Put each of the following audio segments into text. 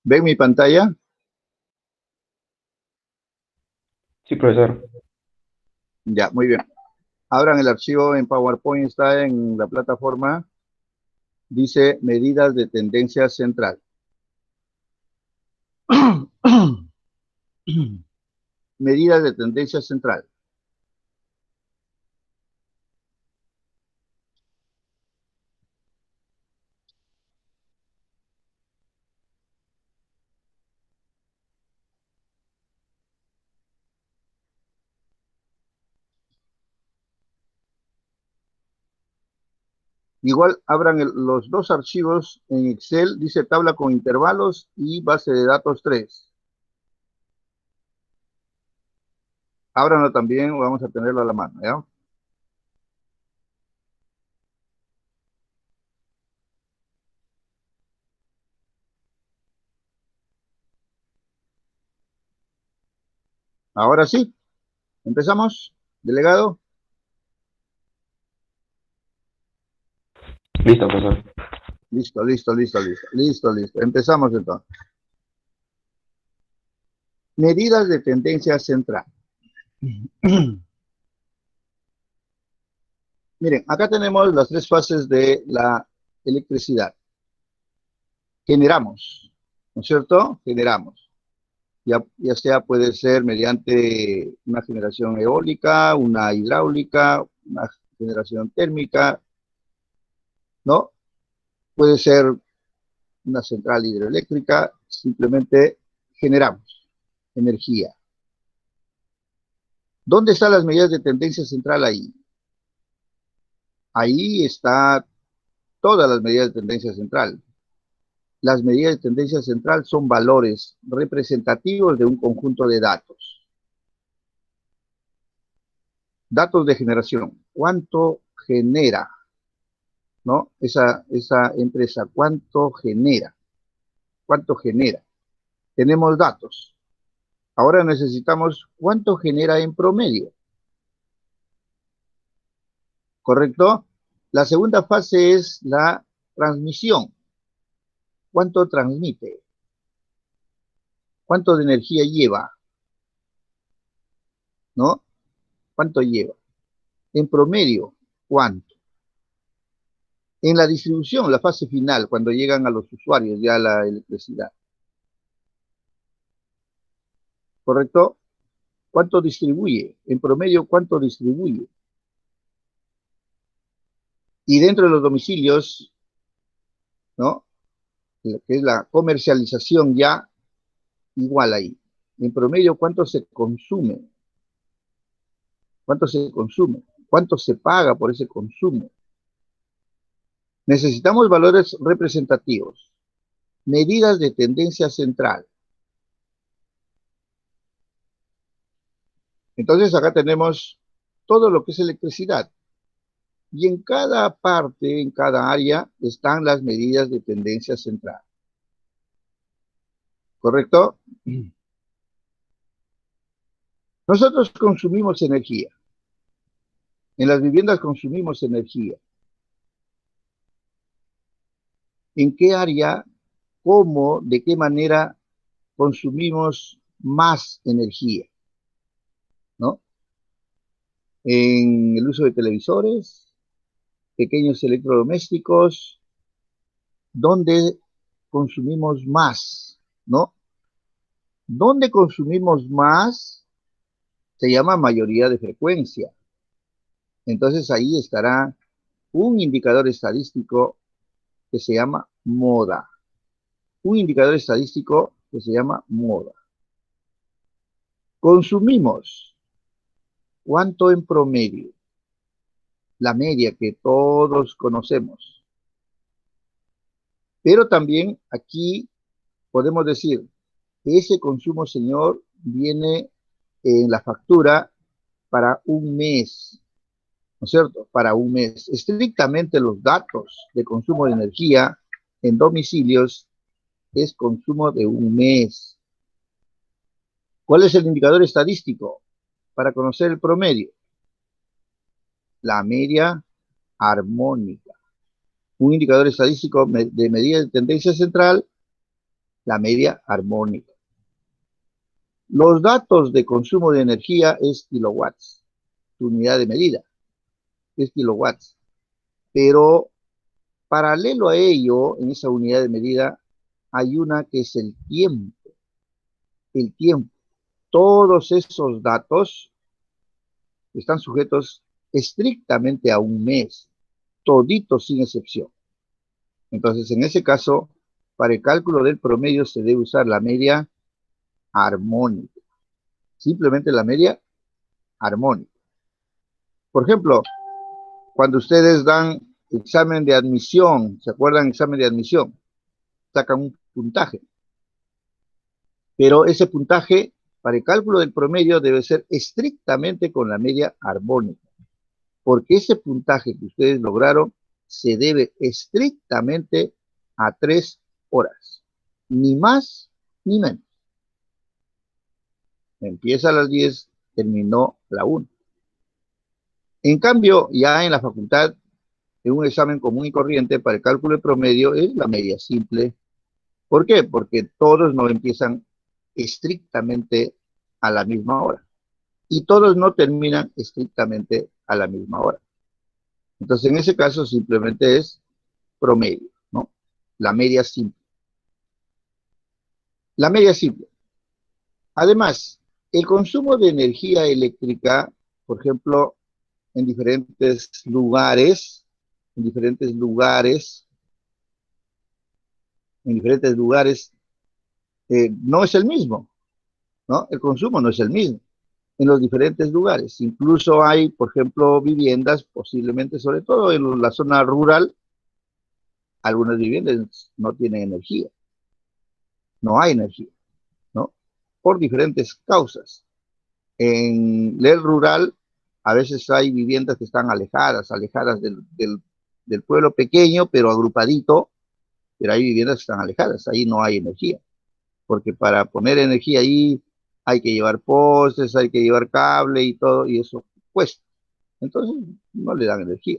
¿Ven mi pantalla? Sí, profesor. Ya, muy bien. Abran el archivo en PowerPoint, está en la plataforma, dice medidas de tendencia central. Medidas de tendencia central. Igual abran los dos archivos en Excel, dice tabla con intervalos y base de datos 3. Ábranlo también, vamos a tenerlo a la mano, ¿ya? Ahora sí, empezamos. Delegado, Listo, profesor. listo. Empezamos entonces. Medidas de tendencia central. Miren, acá tenemos las tres fases de la electricidad. Generamos, ¿no es cierto? Generamos. Ya sea puede ser mediante una generación eólica, una hidráulica, una generación térmica, ¿no? Puede ser una central hidroeléctrica, simplemente generamos energía. ¿Dónde están las medidas de tendencia central ahí? Ahí está todas las medidas de tendencia central. Las medidas de tendencia central son valores representativos de un conjunto de datos. Datos de generación. ¿Cuánto genera? ¿No? Esa empresa, ¿cuánto genera? ¿Cuánto genera? Tenemos datos. Ahora necesitamos cuánto genera en promedio. ¿Correcto? La segunda fase es la transmisión. ¿Cuánto transmite? ¿Cuánto de energía lleva? ¿No? ¿Cuánto lleva? En promedio, ¿cuánto? En la distribución, la fase final, cuando llegan a los usuarios ya la electricidad. ¿Correcto? ¿Cuánto distribuye? En promedio, ¿cuánto distribuye? Y dentro de los domicilios, ¿no? Lo que es la comercialización ya igual ahí. En promedio, ¿cuánto se consume? ¿Cuánto se consume? ¿Cuánto se paga por ese consumo? Necesitamos valores representativos, medidas de tendencia central. Entonces acá tenemos todo lo que es electricidad. Y en cada parte, en cada área, están las medidas de tendencia central. ¿Correcto? Nosotros consumimos energía. En las viviendas consumimos energía. ¿En qué área, cómo, de qué manera consumimos más energía? ¿No? En el uso de televisores, pequeños electrodomésticos, ¿dónde consumimos más? ¿No? ¿Dónde consumimos más? Se llama mayoría de frecuencia. Entonces ahí estará un indicador estadístico que se llama moda. Un indicador estadístico que se llama moda. Consumimos, ¿cuánto en promedio? La media que todos conocemos. Pero también aquí podemos decir que ese consumo, señor, viene en la factura para un mes, ¿no es cierto? Para un mes. Estrictamente los datos de consumo de energía en domicilios es consumo de un mes. ¿Cuál es el indicador estadístico para conocer el promedio? La media armónica. Un indicador estadístico de medida de tendencia central la media armónica. Los datos de consumo de energía es kilowatts, su unidad de medida es kilowatts. Pero paralelo a ello, en esa unidad de medida, hay una que es el tiempo. El tiempo. Todos esos datos están sujetos estrictamente a un mes, toditos sin excepción. Entonces, en ese caso, para el cálculo del promedio se debe usar la media armónica. Simplemente la media armónica. Por ejemplo, cuando ustedes dan examen de admisión, ¿se acuerdan? Examen de admisión, sacan un puntaje. Pero ese puntaje, para el cálculo del promedio, debe ser estrictamente con la media armónica. Porque ese puntaje que ustedes lograron se debe estrictamente a 3 horas. Ni más ni menos. Empieza a las 10, terminó a la 1. En cambio, ya en la facultad, en un examen común y corriente para el cálculo de promedio es la media simple. ¿Por qué? Porque todos no empiezan estrictamente a la misma hora. Y todos no terminan estrictamente a la misma hora. Entonces, en ese caso, simplemente es promedio, ¿no? La media simple. La media simple. Además, el consumo de energía eléctrica, por ejemplo, en diferentes lugares, no es el mismo, ¿no? El consumo no es el mismo en los diferentes lugares. Incluso hay, por ejemplo, viviendas, posiblemente, sobre todo en la zona rural, algunas viviendas no tienen energía, no hay energía, ¿no? Por diferentes causas. En el rural, a veces hay viviendas que están alejadas del pueblo pequeño, pero agrupadito, pero hay viviendas que están alejadas, ahí no hay energía, porque para poner energía ahí hay que llevar postes, hay que llevar cable y todo, y eso cuesta. Entonces, no le dan energía.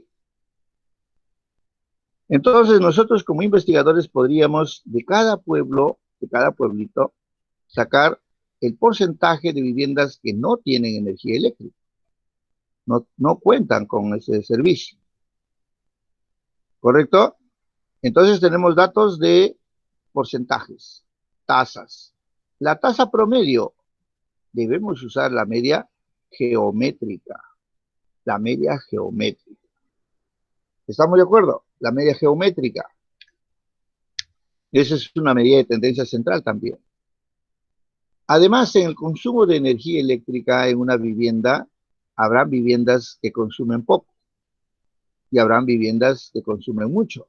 Entonces, nosotros como investigadores podríamos de cada pueblo, de cada pueblito, sacar el porcentaje de viviendas que no tienen energía eléctrica, no cuentan con ese servicio. ¿Correcto? Entonces tenemos datos de porcentajes, tasas. La tasa promedio, debemos usar la media geométrica. La media geométrica. ¿Estamos de acuerdo? La media geométrica. Esa es una medida de tendencia central también. Además, en el consumo de energía eléctrica en una vivienda, habrá viviendas que consumen poco y habrán viviendas que consumen mucho,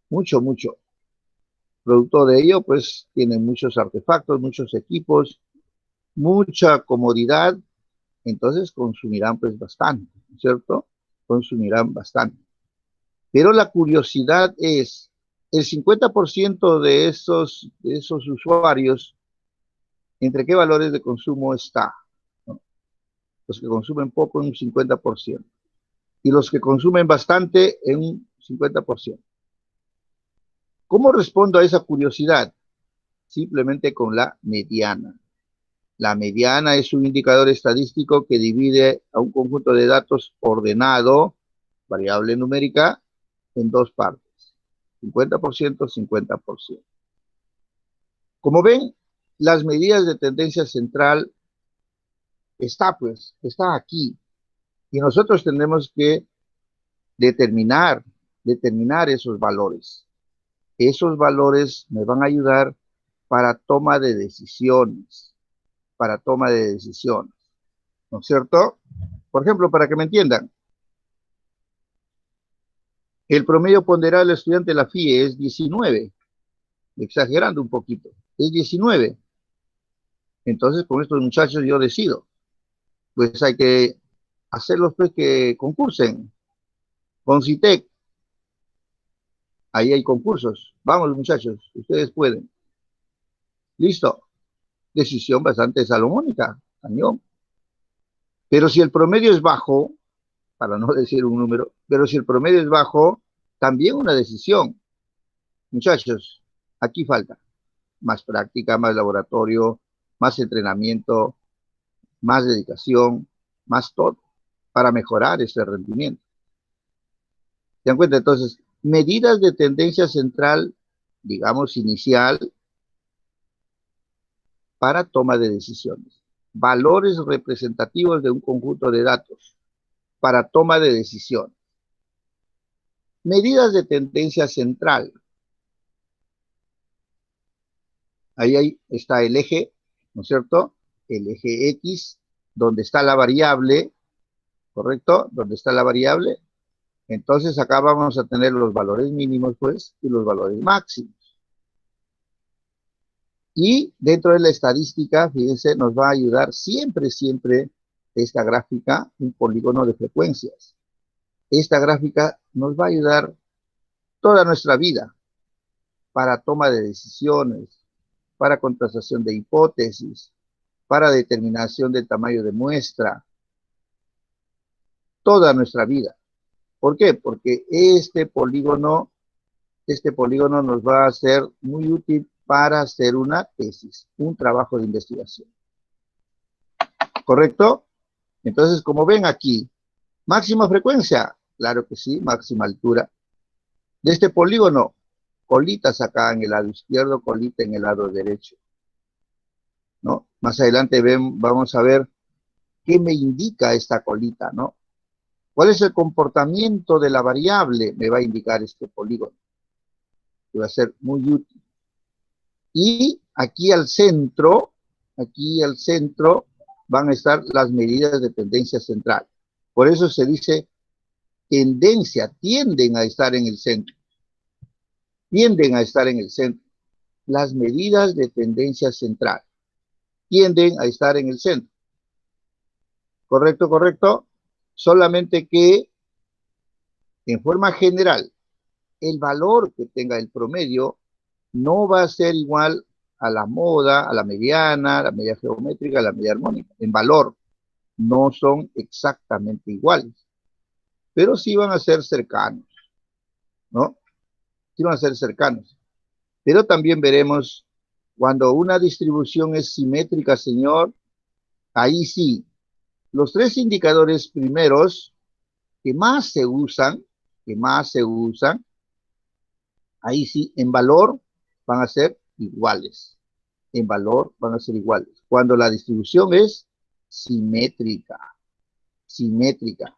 mucho. Producto de ello, pues, tienen muchos artefactos, muchos equipos, mucha comodidad, entonces consumirán, pues, bastante, ¿cierto? Consumirán bastante. Pero la curiosidad es, el 50% de esos usuarios, ¿entre qué valores de consumo está? ¿No? Los que consumen poco en un 50%. Y los que consumen bastante en un 50%. ¿Cómo respondo a esa curiosidad? Simplemente con la mediana. La mediana es un indicador estadístico que divide a un conjunto de datos ordenado, variable numérica, en dos partes. 50%, 50%. Como ven, las medidas de tendencia central está aquí. Y nosotros tenemos que determinar esos valores. Esos valores me van a ayudar para toma de decisiones, ¿no es cierto? Por ejemplo, para que me entiendan, el promedio ponderal del estudiante de la FIE es 19, exagerando un poquito, es 19. Entonces, con estos muchachos yo decido, pues hay que hacerlos pues que concursen con CITEC. Ahí hay concursos. Vamos, muchachos, ustedes pueden. Listo. Decisión bastante salomónica, cañón. Pero si el promedio es bajo, para no decir un número, pero si el promedio es bajo, también una decisión. Muchachos, aquí falta. más práctica, más laboratorio, más entrenamiento, más dedicación, más todo, para mejorar ese rendimiento. ¿Se dan cuenta? Entonces, medidas de tendencia central, digamos, inicial, para toma de decisiones. Valores representativos de un conjunto de datos para toma de decisiones. Medidas de tendencia central. Ahí está el eje, ¿no es cierto? El eje X, donde está la variable, ¿correcto? Donde está la variable. Entonces acá vamos a tener los valores mínimos, pues, y los valores máximos. Y dentro de la estadística, fíjense, nos va a ayudar siempre, siempre esta gráfica, un polígono de frecuencias. Esta gráfica nos va a ayudar toda nuestra vida para toma de decisiones, para contrastación de hipótesis, para determinación del tamaño de muestra, toda nuestra vida. ¿Por qué? Porque este polígono nos va a ser muy útil para hacer una tesis, un trabajo de investigación. ¿Correcto? Entonces, como ven aquí, máxima frecuencia, claro que sí, máxima altura. De este polígono, colitas acá en el lado izquierdo, colita en el lado derecho, ¿no? Más adelante vamos a ver qué me indica esta colita, ¿no? ¿Cuál es el comportamiento de la variable? Me va a indicar este polígono, que va a ser muy útil. Y aquí al centro van a estar las medidas de tendencia central. Por eso se dice tendencia, tienden a estar en el centro. Tienden a estar en el centro. Las medidas de tendencia central tienden a estar en el centro. ¿Correcto, correcto? Solamente que, en forma general, el valor que tenga el promedio no va a ser igual a la moda, a la mediana, a la media geométrica, a la media armónica. En valor, no son exactamente iguales, pero sí van a ser cercanos, ¿no? Sí van a ser cercanos. Pero también veremos cuando una distribución es simétrica, señor, ahí sí, los tres indicadores primeros que más se usan, ahí sí, en valor van a ser iguales. En valor van a ser iguales. Cuando la distribución es simétrica. Simétrica.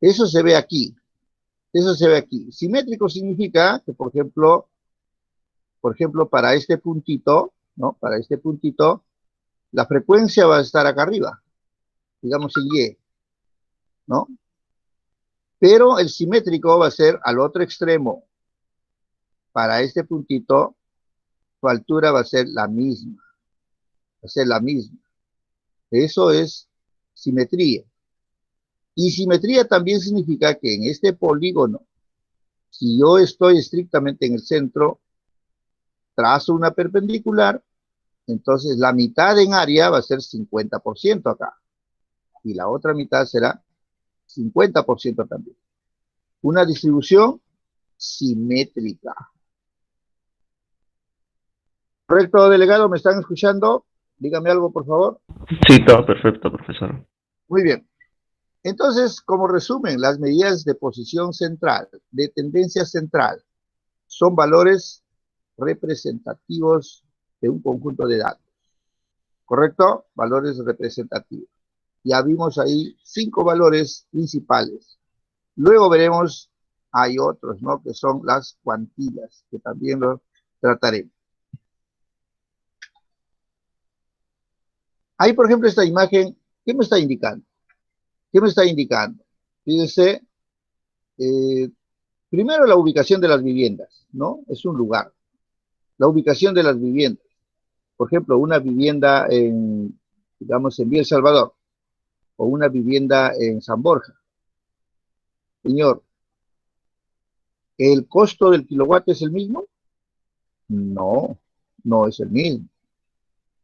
Eso se ve aquí. Eso se ve aquí. Simétrico significa que, por ejemplo, para este puntito, ¿no? Para este puntito, la frecuencia va a estar acá arriba. Digamos en Y, ¿no? Pero el simétrico va a ser al otro extremo. Para este puntito, su altura va a ser la misma. Va a ser la misma. Eso es simetría. Y simetría también significa que en este polígono, si yo estoy estrictamente en el centro, trazo una perpendicular, entonces la mitad en área va a ser 50% acá. Y la otra mitad será 50% también. Una distribución simétrica. ¿Correcto, delegado? ¿Me están escuchando? Dígame algo, por favor. Sí, todo perfecto, profesor. Muy bien. Entonces, como resumen, las medidas de posición central, de tendencia central, son valores representativos de un conjunto de datos. ¿Correcto? Valores representativos. Ya vimos ahí 5 valores principales. Luego veremos, hay otros, ¿no? Que son las cuantillas, que también lo trataremos. Ahí, por ejemplo, esta imagen, ¿qué me está indicando? ¿Qué me está indicando? Fíjense, primero la ubicación de las viviendas, ¿no? Es un lugar. La ubicación de las viviendas. Por ejemplo, una vivienda en, digamos, en Villa El Salvador, o una vivienda en San Borja. Señor, ¿el costo del kilowatt es el mismo? No, no es el mismo.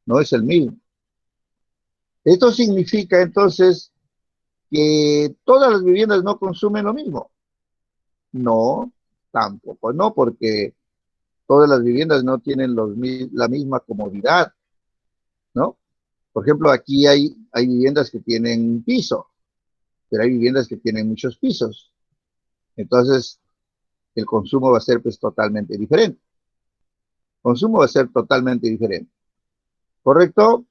No es el mismo. Esto significa entonces que todas las viviendas no consumen lo mismo. No, tampoco, no, porque Todas las viviendas no tienen la misma comodidad, ¿no? Por ejemplo, aquí hay viviendas que tienen un piso, pero hay viviendas que tienen muchos pisos. Entonces, el consumo va a ser pues totalmente diferente. El consumo va a ser totalmente diferente. ¿Correcto?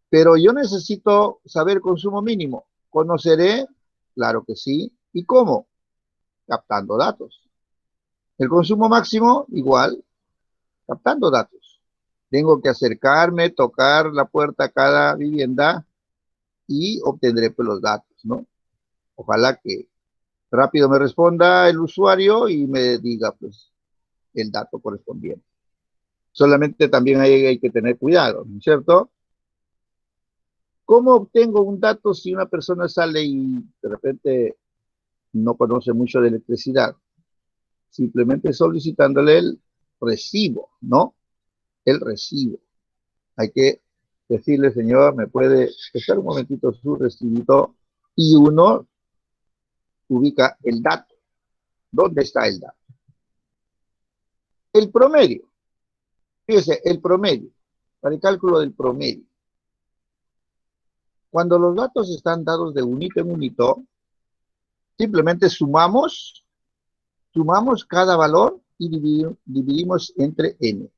Pero yo necesito saber consumo mínimo. ¿Conoceré? Claro que sí. ¿Y cómo? Captando datos. El consumo máximo, igual, captando datos. Tengo que acercarme, tocar la puerta a cada vivienda y obtendré pues los datos, ¿no? Ojalá que rápido me responda el usuario y me diga pues el dato correspondiente. Solamente también hay que tener cuidado, ¿no es cierto? ¿Cómo obtengo un dato si una persona sale y de repente no conoce mucho de electricidad? Simplemente solicitándole el recibo, ¿no? El recibo. Hay que decirle, señor, ¿me puede prestar un momentito su recibito? Y uno ubica el dato. ¿Dónde está el dato? El promedio. Fíjese, el promedio. Para el cálculo del promedio. Cuando los datos están dados de un hito en un hito, simplemente sumamos cada valor y dividimos entre n.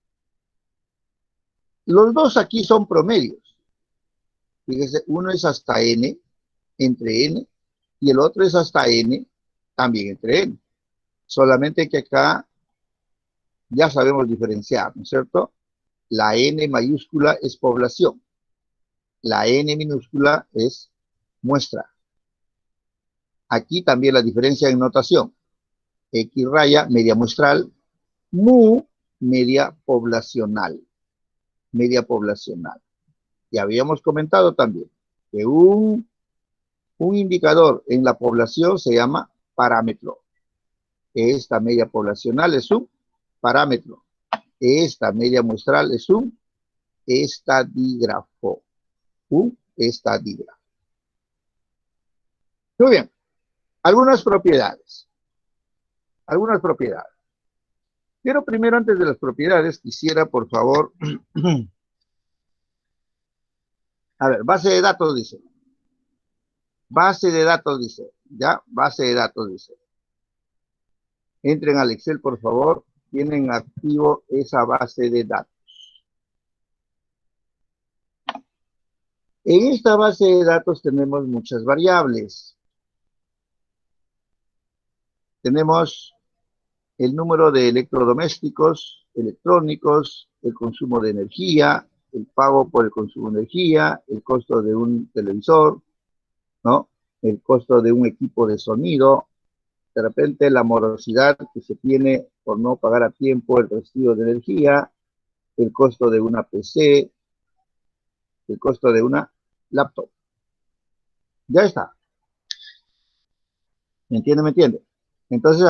Los dos aquí son promedios. Fíjese, uno es hasta n, entre n, y el otro es hasta n, también entre n. Solamente que acá ya sabemos diferenciar, ¿no es cierto? La n mayúscula es población. La n minúscula es muestra. Aquí también la diferencia en notación. X raya, media muestral, mu, media poblacional. Media poblacional. Y habíamos comentado también que un indicador en la población se llama parámetro. Esta media poblacional es un parámetro. Esta media muestral es un estadígrafo. Un estadígrafo. Muy bien. Algunas propiedades. Algunas propiedades. Pero primero, antes de las propiedades, quisiera, por favor, a ver, base de datos dice. Base de datos dice. ¿Ya? Base de datos dice. Entren al Excel, por favor. Tienen activo esa base de datos. En esta base de datos tenemos muchas variables. Tenemos el número de electrodomésticos, electrónicos, el consumo de energía, el pago por el consumo de energía, el costo de un televisor, ¿no? El costo de un equipo de sonido, de repente la morosidad que se tiene por no pagar a tiempo el recibo de energía, el costo de una PC, el costo de una laptop. Ya está. ¿Me entiende? ¿Me entiende? Entonces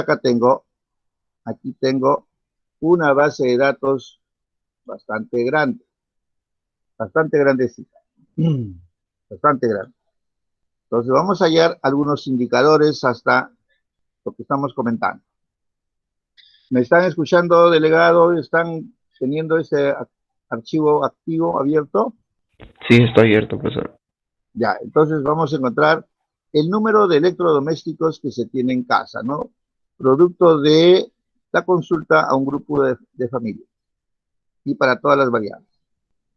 aquí tengo una base de datos bastante grande. Bastante grandecita. Bastante grande. Entonces vamos a hallar algunos indicadores hasta lo que estamos comentando. ¿Me están escuchando, delegado? ¿Están teniendo ese archivo activo, abierto? Sí, está abierto, profesor. Ya, entonces vamos a encontrar el número de electrodomésticos que se tiene en casa, ¿no? Producto de la consulta a un grupo de familia. Y para todas las variables.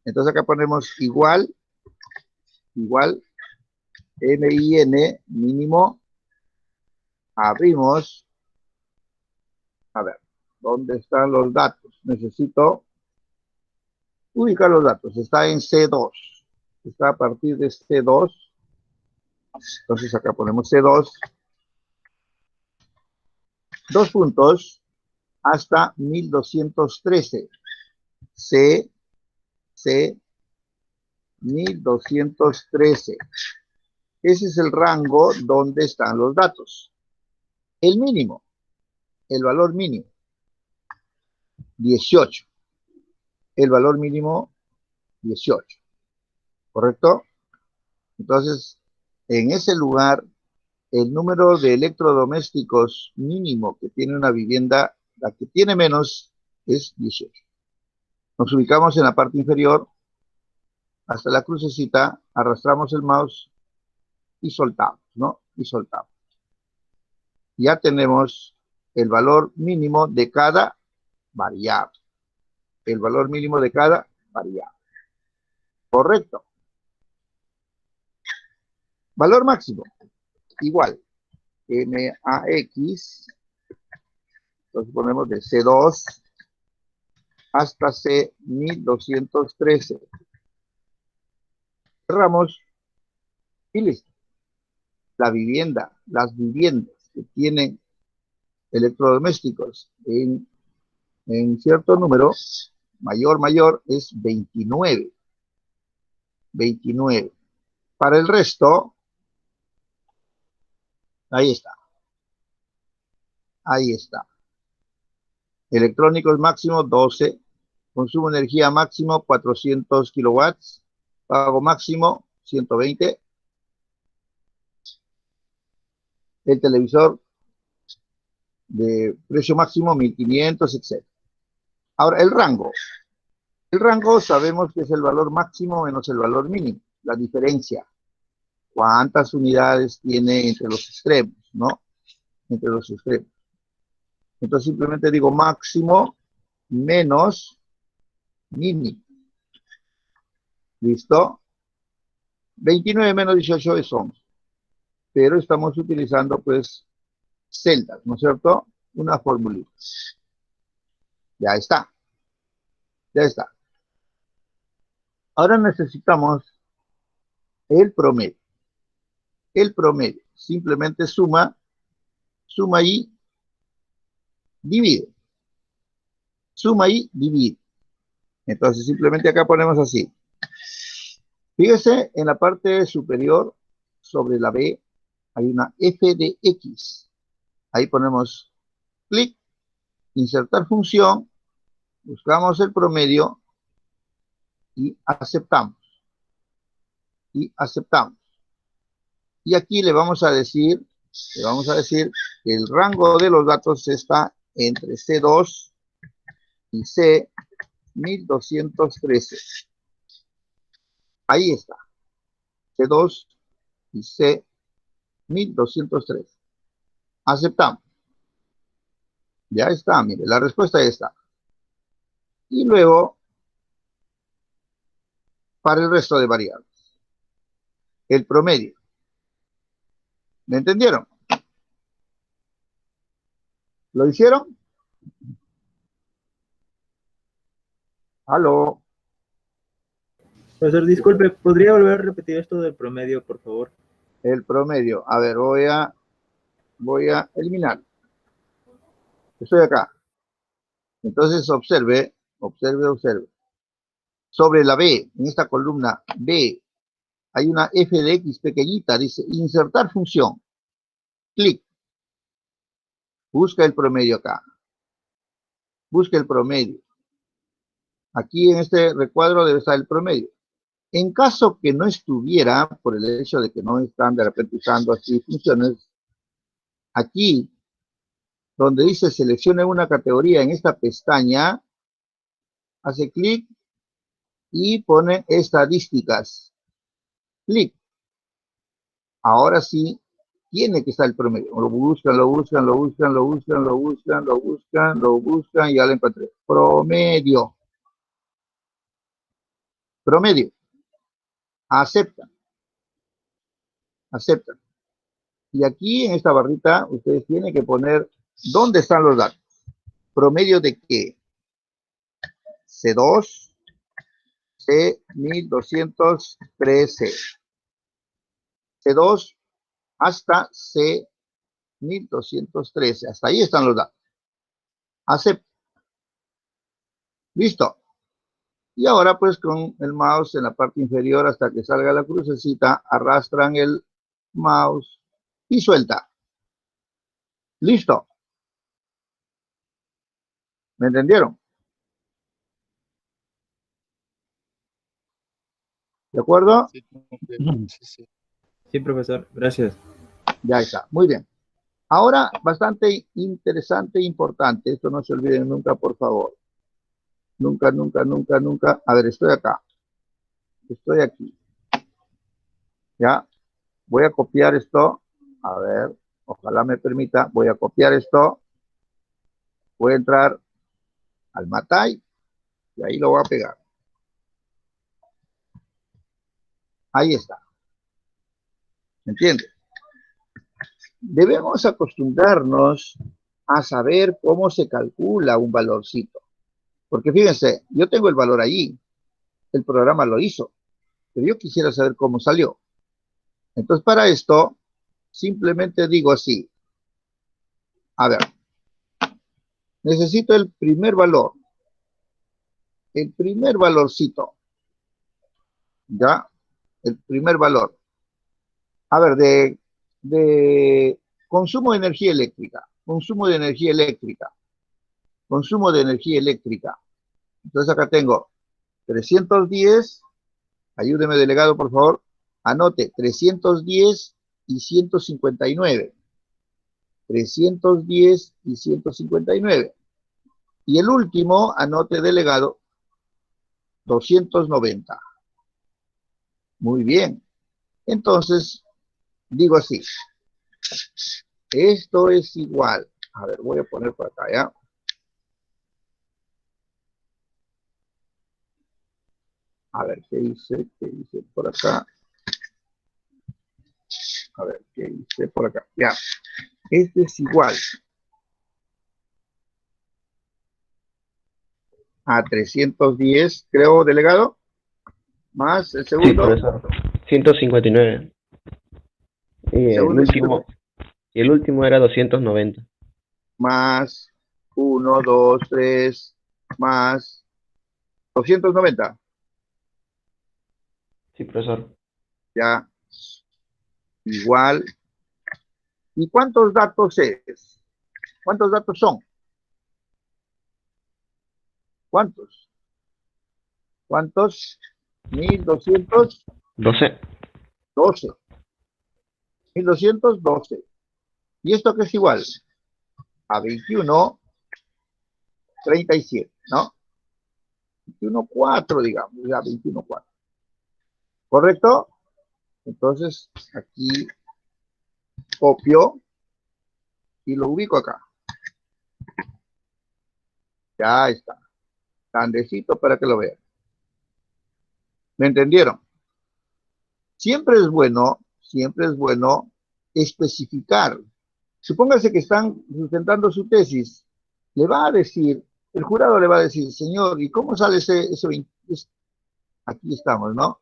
Entonces acá ponemos igual, MIN mínimo, abrimos, a ver, ¿dónde están los datos? Necesito ubicar los datos, está en C2, está a partir de C2, entonces acá ponemos C2, dos puntos, hasta 1213, C, 1213. Ese es el rango donde están los datos. El mínimo, el valor mínimo, 18. El valor mínimo, 18. ¿Correcto? Entonces, en ese lugar, el número de electrodomésticos mínimo que tiene una vivienda, la que tiene menos, es 18. Nos ubicamos en la parte inferior hasta la crucecita, arrastramos el mouse y soltamos, ¿no? Y soltamos. Ya tenemos el valor mínimo de cada variable. El valor mínimo de cada variable. Correcto. Valor máximo. Igual. MAX. Entonces ponemos de C2 hasta C1213. Cerramos y listo. La vivienda, las viviendas que tienen electrodomésticos en cierto número, mayor, es 29. 29. Para el resto, ahí está. Ahí está. Electrónicos máximo 12. Consumo de energía máximo 400 kilowatts. Pago máximo 120. El televisor de precio máximo 1500, etc. Ahora, el rango. El rango sabemos que es el valor máximo menos el valor mínimo. La diferencia. ¿Cuántas unidades tiene entre los extremos? ¿No? Entre los extremos. Entonces simplemente digo máximo menos mínimo. ¿Listo? 29 menos 18 es 11. Pero estamos utilizando pues celdas, ¿no es cierto? Una formulita. Ya está. Ya está. Ahora necesitamos el promedio. El promedio. Simplemente suma y divide. Suma y divide. Entonces simplemente acá ponemos así. Fíjese en la parte superior sobre la B hay una f de x. Ahí ponemos clic, insertar función, buscamos el promedio y aceptamos. Y aceptamos. Y aquí le vamos a decir que el rango de los datos está entre C2 y C1213. Ahí está. C2 y C1213. Aceptamos. Ya está, mire, la respuesta ya está. Y luego, para el resto de variables. El promedio. ¿Me entendieron? ¿Lo hicieron? ¿Aló? Profesor, disculpe, ¿podría volver a repetir esto del promedio, por favor? El promedio. A ver, voy a eliminar. Estoy acá. Entonces observe. Sobre la B, en esta columna B, hay una f de x pequeñita, dice insertar función. Clic. Busca el promedio acá. Busca el promedio. Aquí en este recuadro debe estar el promedio. En caso que no estuviera, por el hecho de que no están de repente usando así funciones, aquí, donde dice seleccione una categoría en esta pestaña, hace clic y pone estadísticas. Clic. Ahora sí, tiene que estar el promedio. Lo buscan, y ya lo encontré. Promedio. Promedio. Aceptan. Aceptan. Y aquí en esta barrita, ustedes tienen que poner dónde están los datos. ¿Promedio de qué? C2, C1213. C2 hasta C1213. Hasta ahí están los datos. Acepta. Listo. Y ahora pues con el mouse en la parte inferior hasta que salga la crucecita, arrastran el mouse y suelta. Listo. ¿Me entendieron? ¿De acuerdo? Sí, sí. Sí, profesor, gracias. Ya está. Muy bien. Ahora, bastante interesante e importante. Esto no se olviden nunca, por favor. Nunca, nunca, nunca, nunca. A ver, estoy acá. Estoy aquí. Ya. Voy a copiar esto. A ver, ojalá me permita. Voy a copiar esto. Voy a entrar al Matai y ahí lo voy a pegar. Ahí está. ¿Entiendes? Debemos acostumbrarnos a saber cómo se calcula un valorcito. Porque fíjense, yo tengo el valor allí. El programa lo hizo. Pero yo quisiera saber cómo salió. Entonces, para esto, simplemente digo así. A ver, necesito el primer valor. El primer valorcito. ¿Ya? El primer valor. A ver, de consumo de energía eléctrica. Consumo de energía eléctrica. Consumo de energía eléctrica. Entonces acá tengo 310. Ayúdeme, delegado, por favor. Anote 310 y 159. 310 y 159. Y el último, anote, delegado, 290. Muy bien. Entonces, digo así. Esto es igual. A ver, voy a poner por acá, ¿ya? A ver, ¿qué hice? ¿Qué hice por acá? A ver, ¿qué hice por acá? Ya. Este es igual a 310, creo, delegado, más el Sí, segundo, profesor. 159. Y el segundo, y el último era 290. más 1, 2, 3, más 290. Sí, profesor. Ya, igual. ¿Y cuántos datos es? ¿Cuántos datos son? ¿Cuántos? ¿Cuántos? 1212. 12. 1212. ¿Y esto qué es igual? A 2137, ¿no? 21,4, digamos, ya 21,4. ¿Correcto? Entonces, aquí copio y lo ubico acá. Ya está. Grandecito para que lo vean. ¿Me entendieron? Siempre es bueno especificar. Supóngase que están sustentando su tesis. Le va a decir, el jurado le va a decir, señor, ¿y cómo sale ese 20? Aquí estamos, ¿no?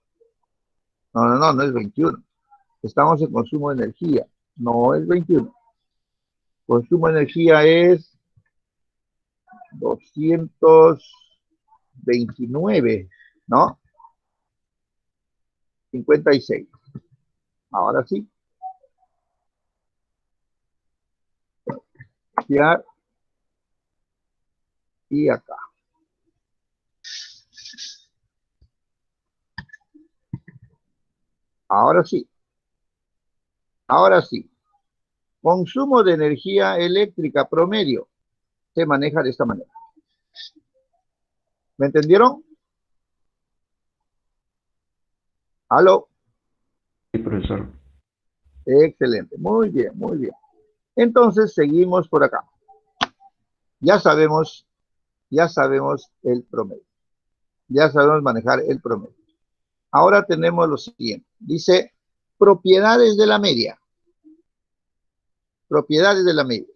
No es 21. Estamos en consumo de energía. No es 21. Consumo de energía es 229, ¿no? 56. Ahora sí. Copiar y acá. Ahora sí. Ahora sí. Consumo de energía eléctrica promedio se maneja de esta manera. ¿Me entendieron? ¿Aló? Sí, profesor. Excelente. Muy bien, muy bien. Entonces seguimos por acá. Ya sabemos el promedio. Ya sabemos manejar el promedio. Ahora tenemos lo siguiente. Dice propiedades de la media. Propiedades de la media.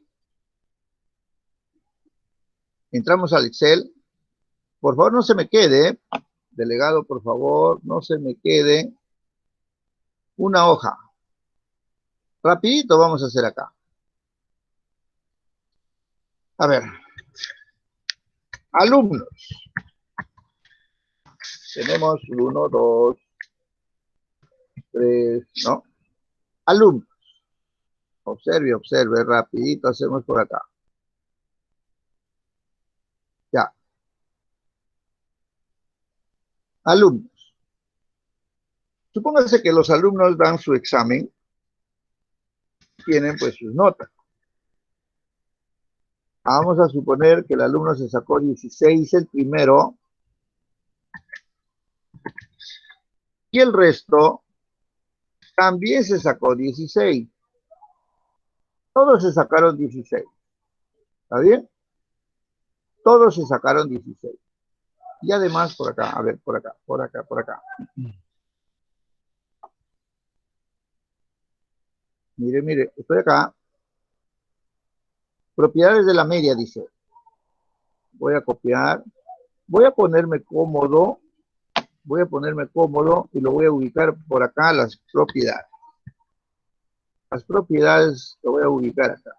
Entramos al Excel. Por favor, no se me quede, delegado, por favor, no se me quede una hoja. Rapidito vamos a hacer acá. A ver. Alumnos. Tenemos 1, 2, 3, ¿no? Alumnos. Observe, rapidito hacemos por acá. Ya. Alumnos. Supóngase que los alumnos dan su examen, tienen pues sus notas. Vamos a suponer que el alumno se sacó 16 el primero y el resto también se sacó 16. Todos se sacaron 16. ¿Está bien? Todos se sacaron 16. Y además por acá, a ver, por acá, por acá, por acá. Mire, mire, estoy acá. Propiedades de la media, dice. Voy a copiar. Voy a ponerme cómodo. Voy a ponerme cómodo y lo voy a ubicar por acá, las propiedades. Las propiedades lo voy a ubicar acá.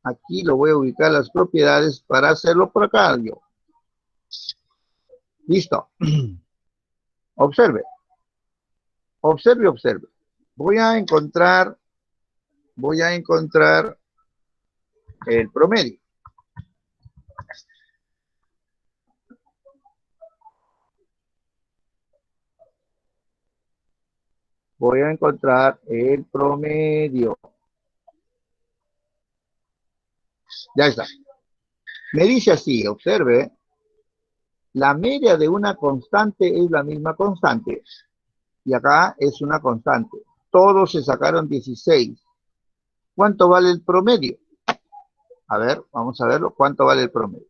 Aquí lo voy a ubicar las propiedades para hacerlo por acá yo. Listo. Observe. Observe, observe. Voy a encontrar el promedio. Voy a encontrar el promedio. Ya está. Me dice así, observe. La media de una constante es la misma constante. Y acá es una constante. Todos se sacaron 16. ¿Cuánto vale el promedio? A ver, vamos a verlo. ¿Cuánto vale el promedio?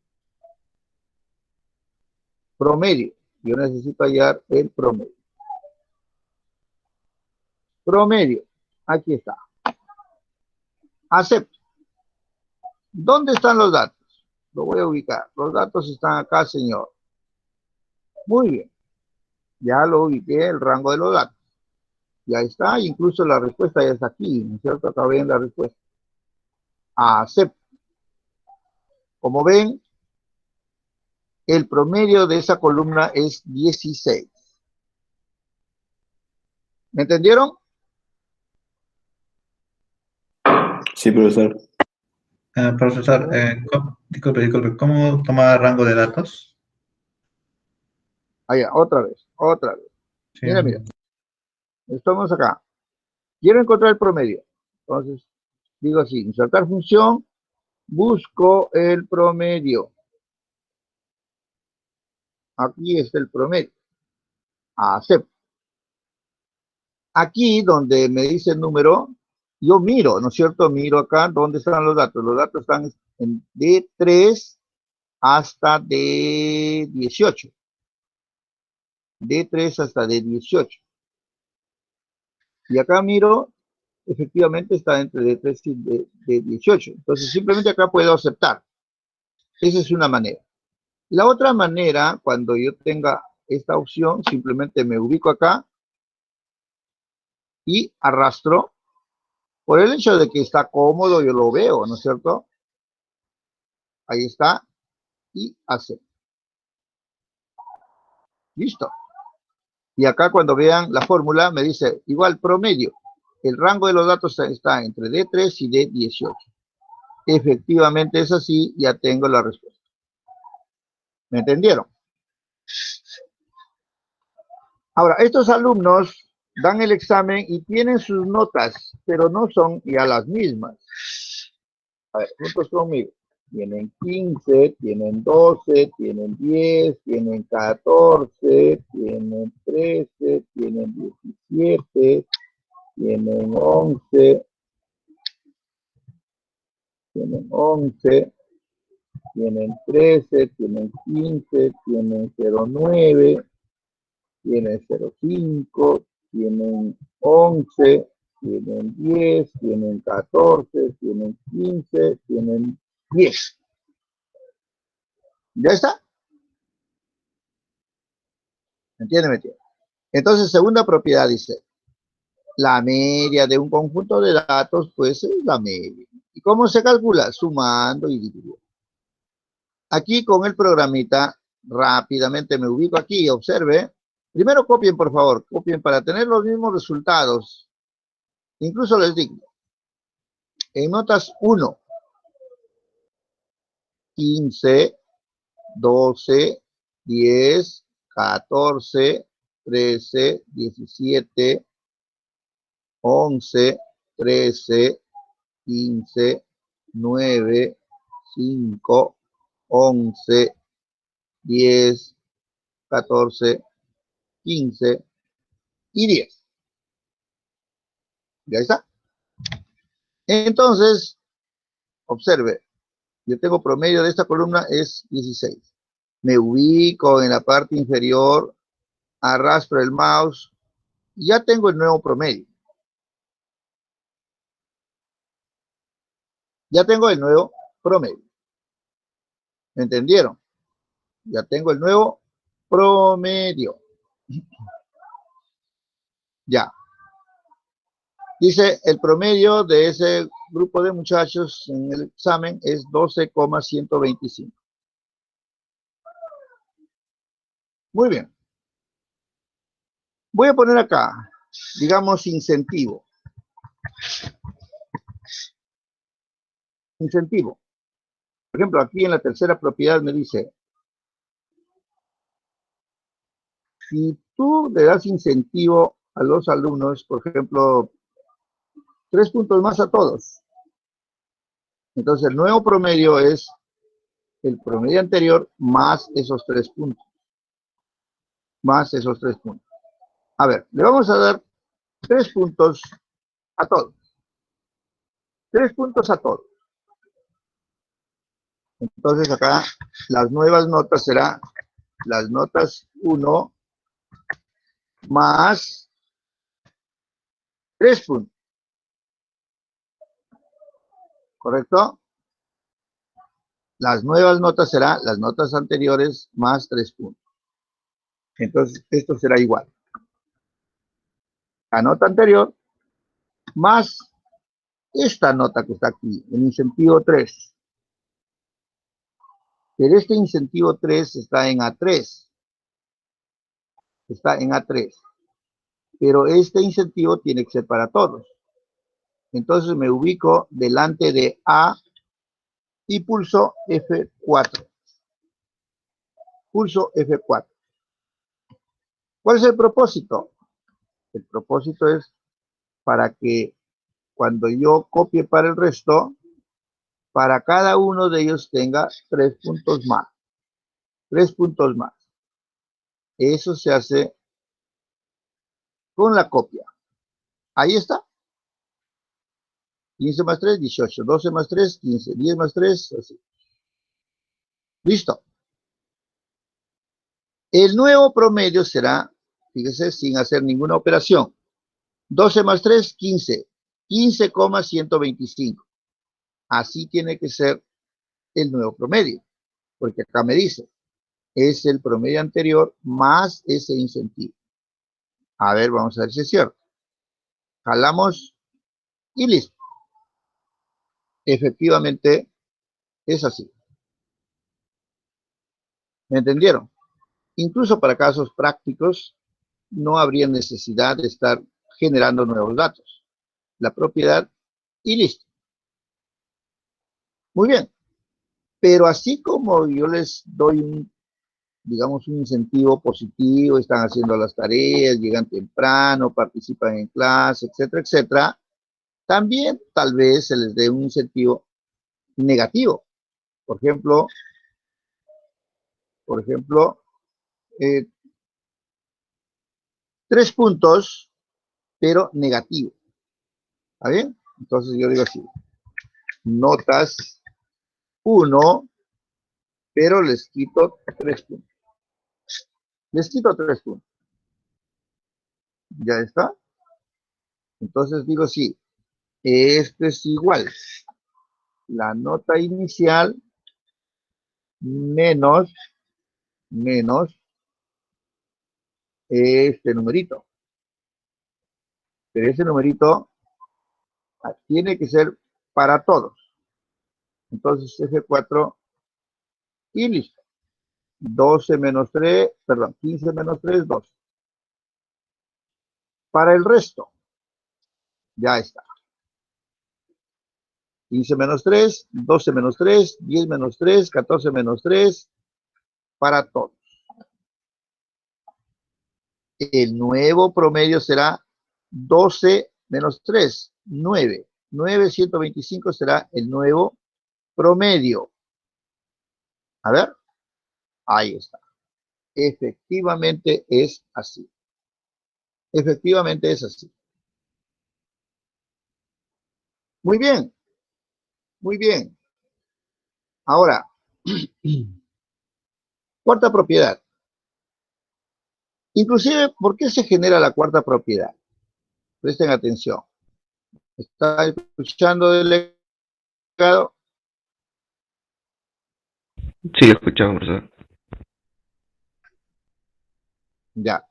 Promedio. Yo necesito hallar el promedio. Promedio. Aquí está. Acepto. ¿Dónde están los datos? Lo voy a ubicar. Los datos están acá, señor. Muy bien. Ya lo ubiqué, el rango de los datos. Ya está, incluso la respuesta ya está aquí, ¿no es cierto? Acá ven la respuesta. Acepto. Como ven, el promedio de esa columna es 16. ¿Me entendieron? Sí, profesor. Profesor, disculpe, ¿cómo tomar rango de datos? Allá, otra vez, otra vez. Sí. Mira, mira. Estamos acá. Quiero encontrar el promedio. Entonces, digo así, insertar función, busco el promedio. Aquí está el promedio. Acepto. Aquí donde me dice el número, yo miro, ¿no es cierto? Miro acá, ¿dónde están los datos? Los datos están en D3 hasta D18. D3 hasta D18. Y acá miro, efectivamente está entre D3 y D18. Entonces simplemente acá puedo aceptar. Esa es una manera. La otra manera, cuando yo tenga esta opción, simplemente me ubico acá y arrastro. Por el hecho de que está cómodo, yo lo veo, ¿no es cierto? Ahí está. Y acepto. Listo. Y acá cuando vean la fórmula me dice igual promedio. El rango de los datos está entre D3 y D18. Efectivamente es así, ya tengo la respuesta. ¿Me entendieron? Ahora, estos alumnos dan el examen y tienen sus notas, pero no son ya las mismas. A ver, juntos conmigo. Tienen 15, tienen 12, tienen 10, tienen 14, tienen 13, tienen 17, tienen 11, tienen 11, tienen 13, tienen 15, tienen 09, tienen 05, tienen 11, tienen 10, tienen 14, tienen 15, tienen 10. ¿Ya está? ¿Me entiende? Entonces, segunda propiedad dice, la media de un conjunto de datos, pues es la media. ¿Y cómo se calcula? Sumando y dividiendo. Aquí con el programita, rápidamente me ubico aquí, observe. Primero copien, por favor, copien para tener los mismos resultados. Incluso les digo, en notas 1, 15, 12, 10, 14, 13, 17, 11, 13, 15, 9, 5, 11, 10, 14, 15 y 10. Ya está. Entonces, observe, yo tengo promedio de esta columna es 16. Me ubico en la parte inferior, arrastro el mouse, y ya tengo el nuevo promedio. Ya tengo el nuevo promedio. ¿Me entendieron? Ya tengo el nuevo promedio. Ya. Dice, el promedio de ese grupo de muchachos en el examen es 12,125. Muy bien. Voy a poner acá, digamos, incentivo. Incentivo. Por ejemplo, aquí en la tercera propiedad me dice, si tú le das incentivo a los alumnos, por ejemplo, 3 puntos más a todos, entonces el nuevo promedio es el promedio anterior más esos 3 puntos. Más esos 3 puntos. A ver, le vamos a dar 3 puntos a todos. 3 puntos a todos. Entonces acá las nuevas notas serán las notas 1 más 3 puntos. ¿Correcto? Las nuevas notas serán las notas anteriores más 3 puntos. Entonces esto será igual. La nota anterior más esta nota que está aquí, el incentivo 3. Pero este incentivo 3 está en A3. Está en A3. Pero este incentivo tiene que ser para todos. Entonces me ubico delante de A y pulso F4. Pulso F4. ¿Cuál es el propósito? El propósito es para que cuando yo copie para el resto, para cada uno de ellos tenga 3 puntos más. 3 puntos más. Eso se hace con la copia. Ahí está. 15 más 3, 18. 12 más 3, 15. 10 más 3, así. Listo. El nuevo promedio será, fíjese, sin hacer ninguna operación. 12 más 3, 15. 15,125. Así tiene que ser el nuevo promedio. Porque acá me dice, es el promedio anterior más ese incentivo. A ver, vamos a ver si es cierto. Jalamos y listo. Efectivamente, es así. ¿Me entendieron? Incluso para casos prácticos, no habría necesidad de estar generando nuevos datos. La propiedad y listo. Muy bien. Pero así como yo les doy digamos, un incentivo positivo, están haciendo las tareas, llegan temprano, participan en clase, etcétera, etcétera, también tal vez se les dé un incentivo negativo. Por ejemplo, 3 puntos, pero negativo. ¿Está bien? Entonces yo digo así, notas 1, pero les quito 3 puntos. Les quito 3 puntos. ¿Ya está? Entonces digo sí, esto es igual. La nota inicial menos este numerito. Pero ese numerito tiene que ser para todos. Entonces F4 y listo. 12 menos 3, perdón, 15 menos 3, 12. Para el resto, ya está. 15 menos 3, 12 menos 3, 10 menos 3, 14 menos 3, para todos. El nuevo promedio será 12 menos 3, 9. 9, 125 será el nuevo promedio. A ver, ahí está. Efectivamente es así. Efectivamente es así. Muy bien, muy bien. Ahora, cuarta propiedad. Inclusive, ¿por qué se genera la cuarta propiedad? Presten atención. ¿Está escuchando, delegado? Sí, escuchamos, profesor. Ya.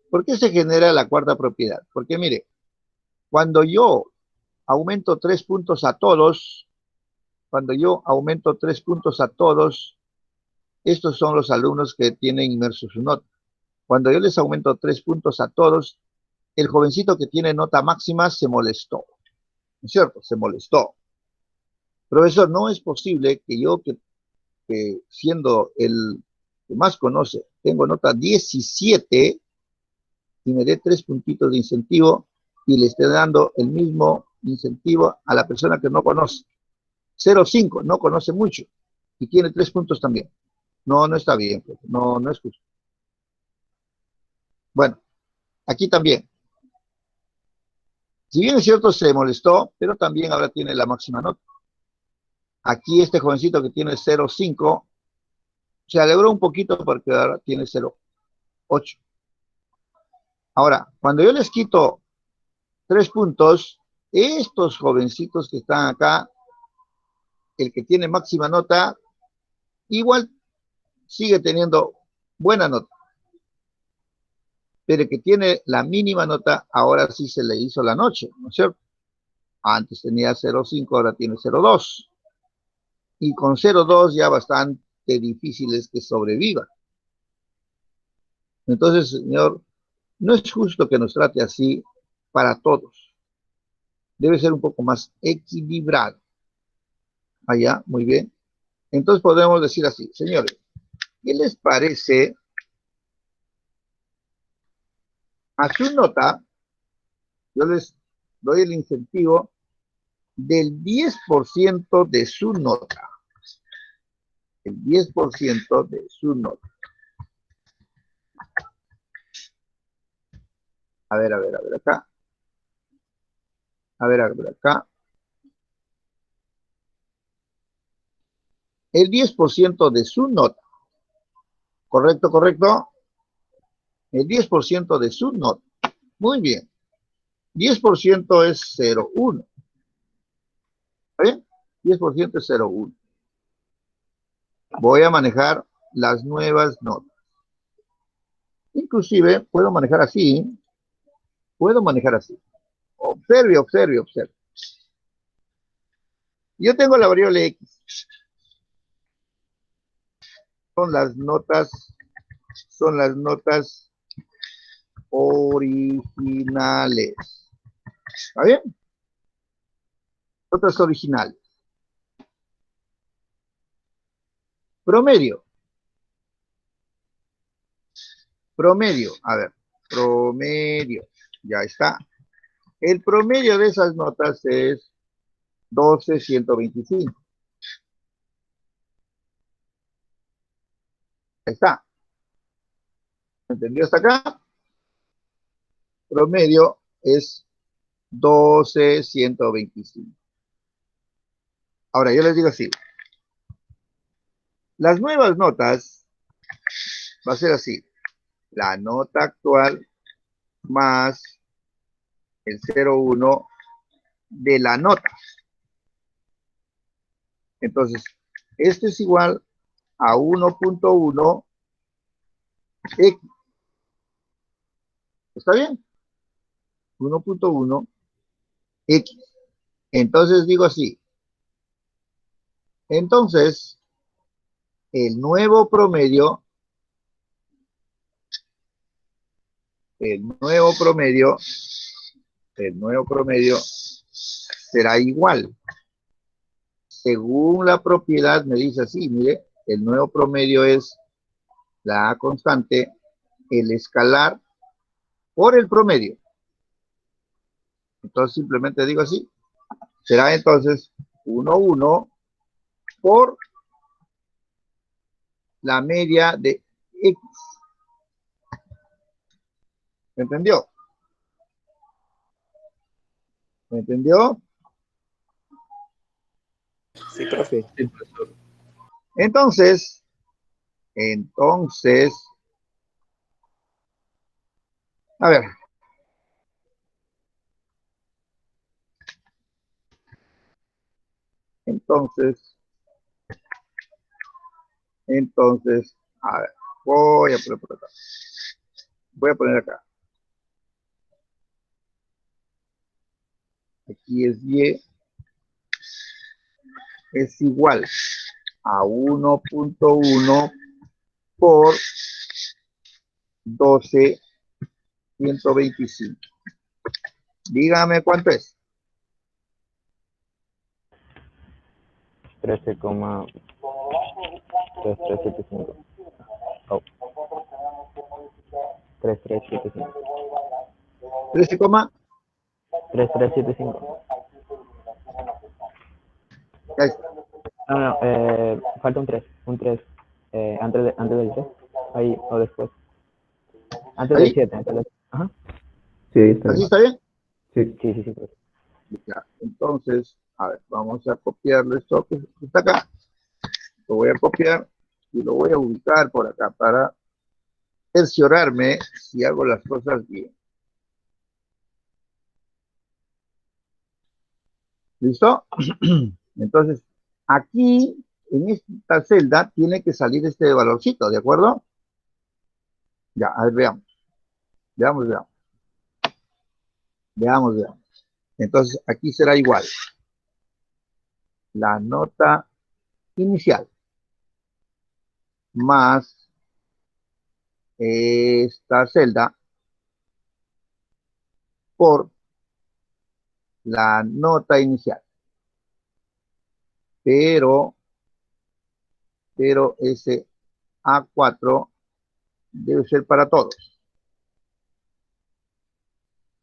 ¿Por qué se genera la cuarta propiedad? Porque mire, cuando yo aumento 3 puntos a todos, estos son los alumnos que tienen inmerso su nota. Cuando yo les aumento 3 puntos a todos, el jovencito que tiene nota máxima se molestó. ¿No es cierto? Se molestó. Profesor, no es posible que yo, que siendo el que más conoce, tengo nota 17 y me dé 3 puntitos de incentivo y le esté dando el mismo incentivo a la persona que no conoce. 0,5, no conoce mucho y tiene 3 puntos también. No, no está bien, no, no es justo. Bueno, aquí también. Si bien es cierto, se molestó, pero también ahora tiene la máxima nota. Aquí este jovencito que tiene 0,5 se alegró un poquito porque ahora tiene 0,8. Ahora, cuando yo les quito 3 puntos, estos jovencitos que están acá, el que tiene máxima nota, igual sigue teniendo buena nota. Pero el que tiene la mínima nota, ahora sí se le hizo la noche, ¿no es cierto? Antes tenía 0,5, ahora tiene 0,2. Y con 0,2 ya bastante difícil es que sobreviva. Entonces, señor, no es justo que nos trate así para todos. Debe ser un poco más equilibrado. Allá, muy bien. Entonces podemos decir así, señores, ¿qué les parece a su nota? Yo les doy el incentivo del 10% de su nota. El 10% de su nota. A ver, acá. A ver, acá. El 10% de su nota. ¿Correcto, correcto? El 10% de su nota. Muy bien. 10% es 0,1. ¿Está bien? 10% es 0,1. Voy a manejar las nuevas notas. Inclusive, puedo manejar así. Observe, observe, observe. Yo tengo la variable X. Son las notas originales. ¿Está bien? Notas originales. Promedio. A ver, promedio. Ya está. El promedio de esas notas es 12,125. Ahí está. ¿Entendió hasta acá? Promedio es 12,125. Ahora, yo les digo así. Las nuevas notas va a ser así. La nota actual más el 0,1 de la nota. Entonces, esto es igual a 1,1 X. ¿Está bien? 1,1 X. Entonces digo así. Entonces, el nuevo promedio será igual. Según la propiedad me dice así, mire, el nuevo promedio es la constante, el escalar por el promedio. Entonces simplemente digo así. Será entonces 1, 1 por la media de X. ¿Me entendió? ¿Me entendió? Sí, profe. Sí, profesor. Entonces, a ver. Entonces, a ver, voy a poner por acá. Voy a poner acá. Aquí es Y, es igual a 1.1 por 12.125. Dígame cuánto es. 13,3375. Oh, 3375. 13, 3375. ya está. No, falta un 3. Un 3. Antes del 3. Ahí o después. Antes del Ahí, 7. Ajá. Sí, ahí está así bien. está bien. Sí. Sí, sí, sí. Ya, entonces, a ver, vamos a copiarlo esto que está acá. Lo voy a copiar y lo voy a ubicar por acá para cerciorarme si hago las cosas bien. ¿Listo? Entonces, aquí, en esta celda, tiene que salir este valorcito, ¿de acuerdo? Ya, a ver, veamos. Veamos, veamos. Veamos, veamos. Entonces, aquí será igual. La nota inicial más esta celda por la nota inicial. Pero ese A4 debe ser para todos.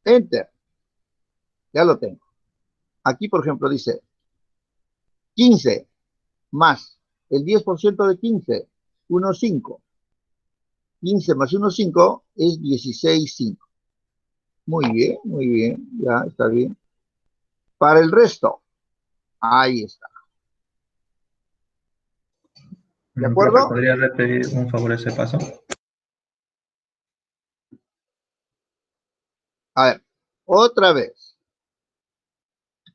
Enter. Ya lo tengo. Aquí, por ejemplo, dice 15 más el 10% de 15, 1,5. 15 más 1,5 es 16,5. Muy bien, ya está bien. Para el resto, ahí está. ¿De Profe, acuerdo? ¿podría repetir un favor ese paso? A ver, otra vez.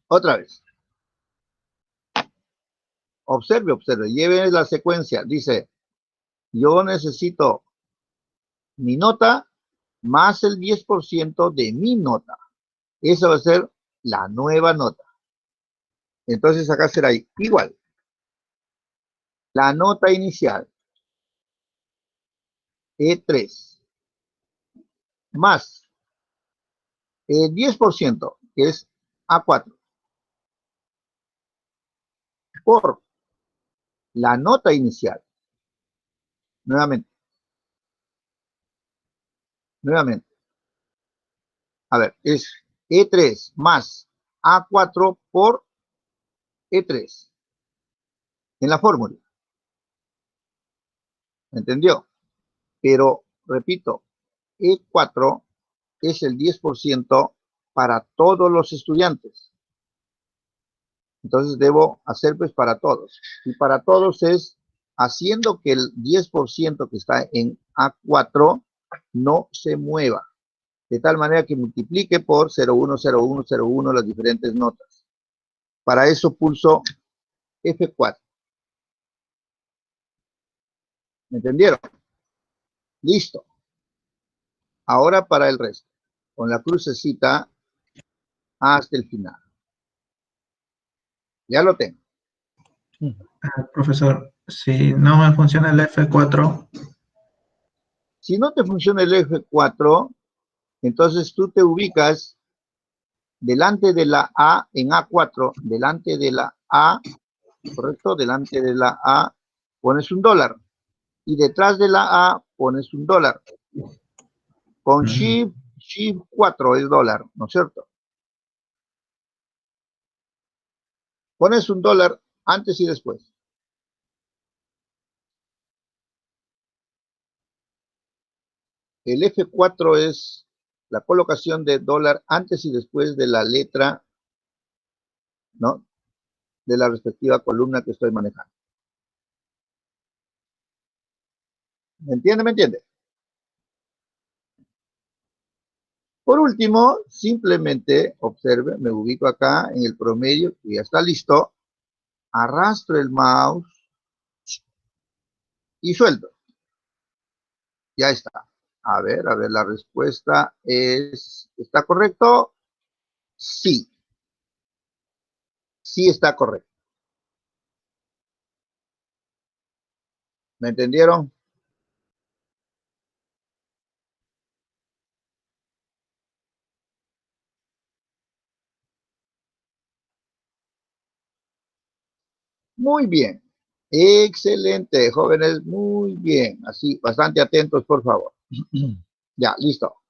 Otra vez. Observe, observe. Lleve la secuencia. Dice, yo necesito mi nota más el 10% de mi nota. Esa va a ser la nueva nota. Entonces acá será igual. La nota inicial, E3, más el 10%, que es A4, por la nota inicial. Nuevamente. A ver, es E3 más A4 por E3. En la fórmula. ¿Entendió? Pero, repito, E4 es el 10% para todos los estudiantes. Entonces debo hacer pues para todos. Y para todos es haciendo que el 10% que está en A4 no se mueva. De tal manera que multiplique por 0,1, 0,1, 0,1 las diferentes notas. Para eso pulso F4. ¿Me entendieron? Listo. Ahora para el resto. Con la crucecita hasta el final. Ya lo tengo. Profesor, si no me funciona el F4, Si no te funciona el F4, entonces tú te ubicas delante de la A en A4, delante de la A, ¿correcto? Delante de la A pones un dólar y detrás de la A pones un dólar. Con Shift 4 es dólar, ¿no es cierto? Pones $1 antes y después. El F4 es la colocación de dólar antes y después de la letra, ¿no?, de la respectiva columna que estoy manejando. ¿Me entiende? ¿Me entiende? Por último, simplemente observe, me ubico acá en el promedio, que ya está listo, arrastro el mouse y suelto. Ya está. A ver, la respuesta es, ¿está correcto? Sí. Sí está correcto. ¿Me entendieron? Muy bien. Excelente, jóvenes, muy bien. Así, bastante atentos, por favor. Ya, listo.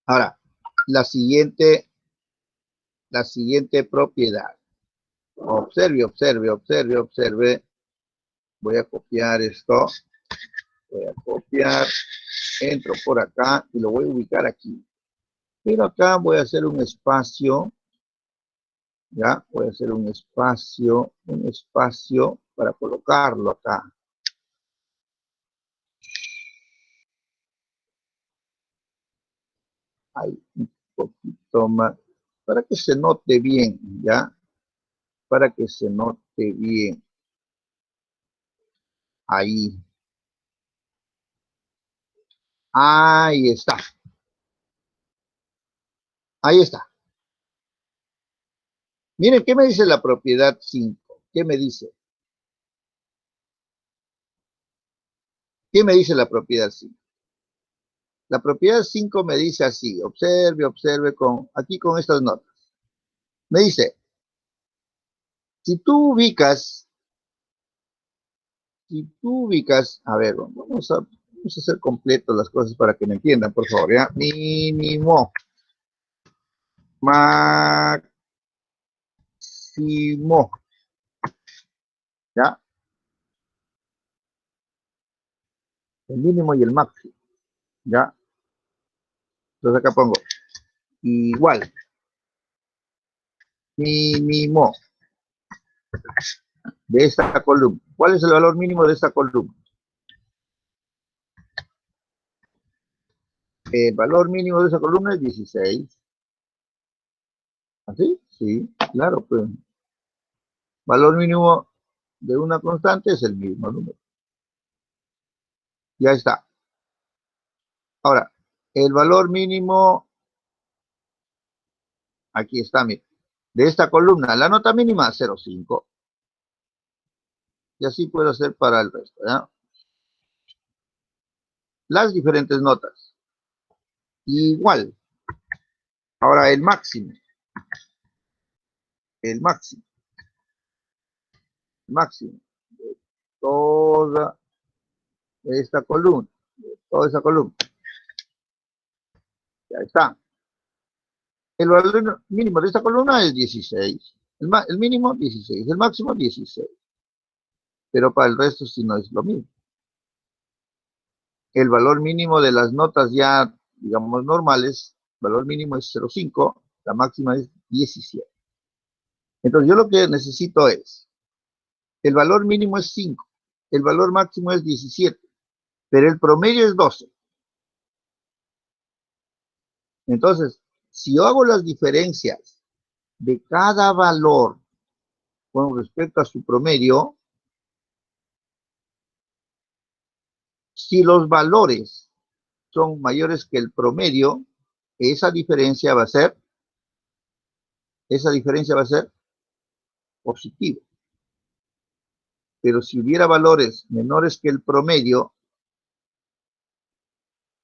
Ahora, la siguiente propiedad. Observe, observe, observe, observe. Voy a copiar esto. Voy a copiar. Entro por acá y lo voy a ubicar aquí. Pero acá voy a hacer un espacio. Ya, voy a hacer un espacio para colocarlo acá. Ahí, un poquito más, para que se note bien, ¿ya? Para que se note bien. Ahí. Ahí está. Ahí está. Miren, ¿qué me dice la propiedad 5? ¿Qué me dice? ¿Qué me dice la propiedad 5? La propiedad 5 me dice así, observe, observe aquí con estas notas. Me dice, si tú ubicas, a ver, vamos a hacer completo las cosas para que me entiendan, por favor, ¿ya? Mínimo, máximo, ¿ya? El mínimo y el máximo, ¿ya? Entonces acá pongo, igual, mínimo de esta columna. ¿Cuál es el valor mínimo de esta columna? El valor mínimo de esa columna es 16. ¿Así? Sí, claro, pues. Valor mínimo de una constante es el mismo número. Ya está. Ahora, el valor mínimo, aquí está, mire, de esta columna, la nota mínima 0,5. Y así puedo hacer para el resto, ¿ya? Las diferentes notas. Igual. Ahora el máximo. El máximo. El máximo. De toda esta columna. De toda esa columna. Ya está. El valor mínimo de esta columna es 16. El mínimo 16. El máximo 16. Pero para el resto sí no es lo mismo. El valor mínimo de las notas ya, digamos, normales, el valor mínimo es 0,5, la máxima es 17. Entonces yo lo que necesito es, el valor mínimo es 5, el valor máximo es 17, pero el promedio es 12. Entonces, si yo hago las diferencias de cada valor con respecto a su promedio, si los valores son mayores que el promedio, esa diferencia va a ser positiva. Pero si hubiera valores menores que el promedio,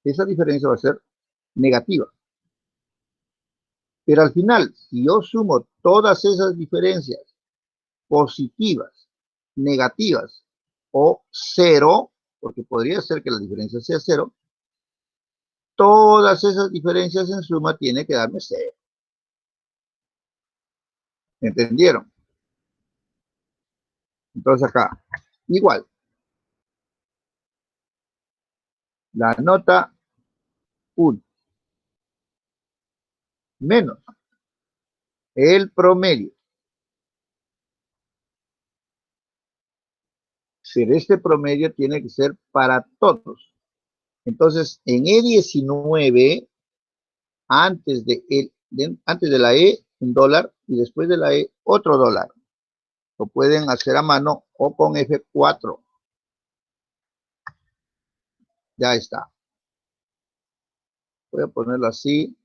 esa diferencia va a ser negativa. Pero al final, si yo sumo todas esas diferencias positivas, negativas o cero, porque podría ser que la diferencia sea cero, todas esas diferencias en suma tiene que darme cero. ¿Entendieron? Entonces acá, igual. La nota 1 menos el promedio. Pero este promedio tiene que ser para todos. Entonces, en E19, antes de la E, un dólar, y después de la E, otro dólar. Lo pueden hacer a mano o con F4. Ya está. Voy a ponerlo así,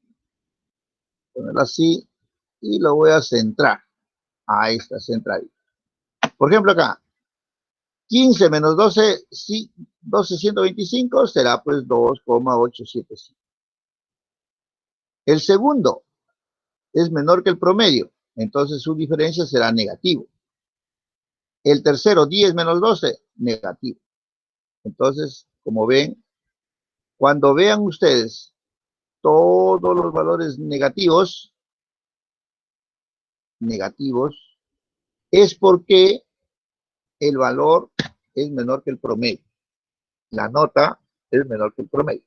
y lo voy a centrar. Ahí está, centradito. Por ejemplo, acá, 15 menos 12, 12,125 será pues 2,875. El segundo es menor que el promedio, entonces su diferencia será negativo. El tercero, 10 menos 12, negativo. Entonces, como ven, cuando vean ustedes todos los valores negativos, es porque el valor es menor que el promedio. La nota es menor que el promedio.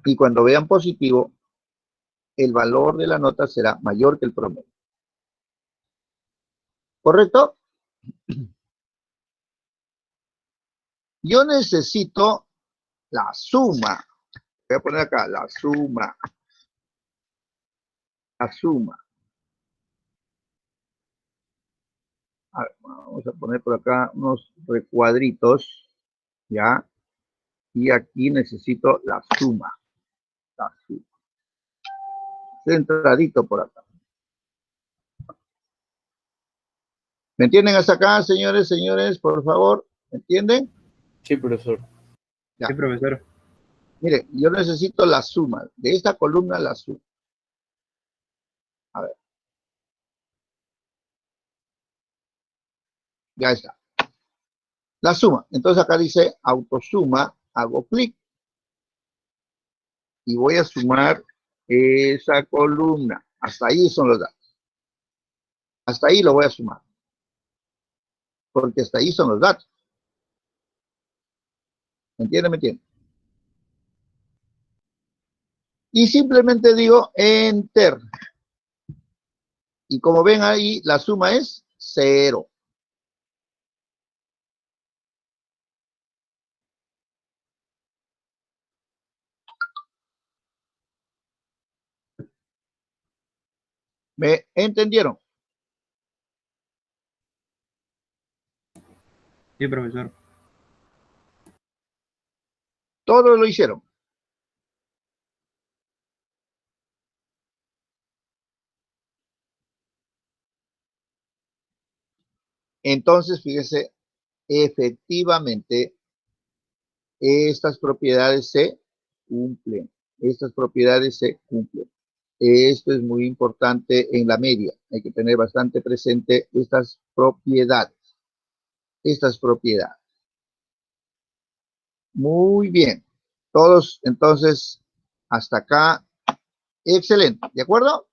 Y cuando vean positivo, el valor de la nota será mayor que el promedio. ¿Correcto? Yo necesito la suma. Voy a poner acá la suma. La suma. A ver, vamos a poner por acá unos recuadritos. ¿Ya? Y aquí necesito la suma. La suma. Centradito por acá. ¿Me entienden hasta acá, señores, por favor? ¿Me entienden? Sí, profesor. Ya. Sí, profesor. Mire, yo necesito la suma. De esta columna, la suma. A ver. Ya está. La suma. Entonces acá dice autosuma. Hago clic. Y voy a sumar esa columna. Hasta ahí son los datos. Hasta ahí lo voy a sumar. Porque hasta ahí son los datos. ¿Me entienden? ¿Me entienden? Y simplemente digo enter. Y como ven ahí, la suma es 0. ¿Me entendieron? Sí, profesor. Todos lo hicieron. Entonces, fíjese, efectivamente, estas propiedades se cumplen. Estas propiedades se cumplen. Esto es muy importante en la media. Hay que tener bastante presente estas propiedades. Estas propiedades. Muy bien. Todos, entonces, hasta acá. Excelente. ¿De acuerdo?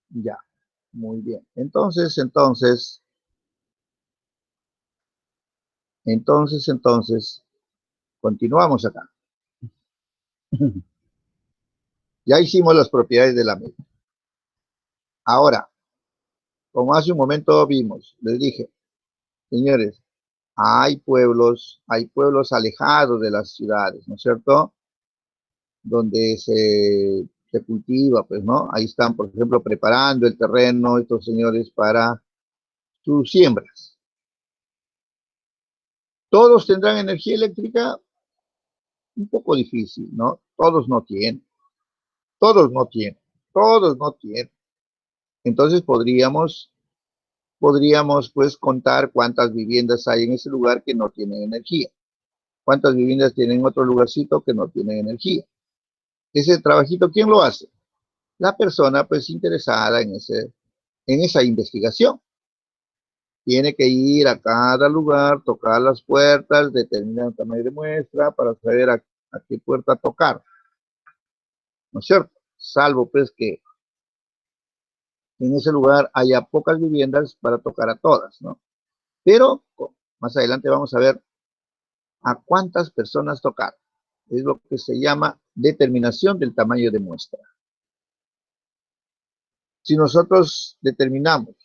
Ya. Muy bien. Entonces, continuamos acá. Ya hicimos las propiedades de la media. Ahora, como hace un momento vimos, les dije, señores, hay pueblos alejados de las ciudades, ¿no es cierto? Donde se cultiva, pues, ¿no? Ahí están, por ejemplo, preparando el terreno estos señores para sus siembras. ¿Todos tendrán energía eléctrica? Un poco difícil, ¿no? Todos no tienen. Todos no tienen. Todos no tienen. Entonces podríamos pues contar cuántas viviendas hay en ese lugar que no tienen energía. ¿Cuántas viviendas tienen en otro lugarcito que no tienen energía? Ese trabajito, ¿quién lo hace? La persona pues interesada en esa investigación. Tiene que ir a cada lugar, tocar las puertas, determinar el tamaño de muestra para saber a qué puerta tocar. ¿no es cierto? Salvo pues que en ese lugar haya pocas viviendas para tocar a todas, ¿no? Pero más adelante vamos a ver a cuántas personas tocar. Es lo que se llama determinación del tamaño de muestra. Si nosotros determinamos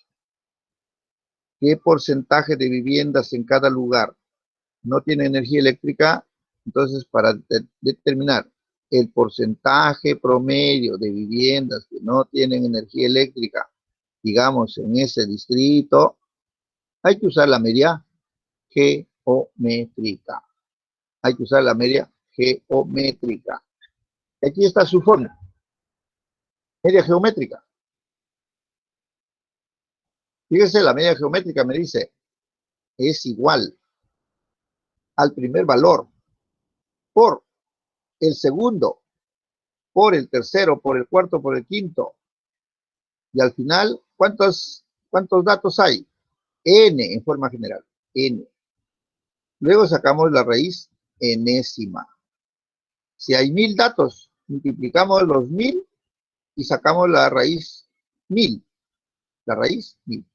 qué porcentaje de viviendas en cada lugar no tiene energía eléctrica, entonces para determinar el porcentaje promedio de viviendas que no tienen energía eléctrica, digamos, en ese distrito, hay que usar la media geométrica. Hay que usar la media geométrica. Aquí está su fórmula. Media geométrica. Fíjese, la media geométrica me dice, es igual al primer valor por el segundo, por el tercero, por el cuarto, por el quinto. Y al final, ¿cuántos datos hay? N en forma general. N. Luego sacamos la raíz enésima. Si hay 1000 datos, multiplicamos los 1000 y sacamos la raíz 1000. La raíz 1000.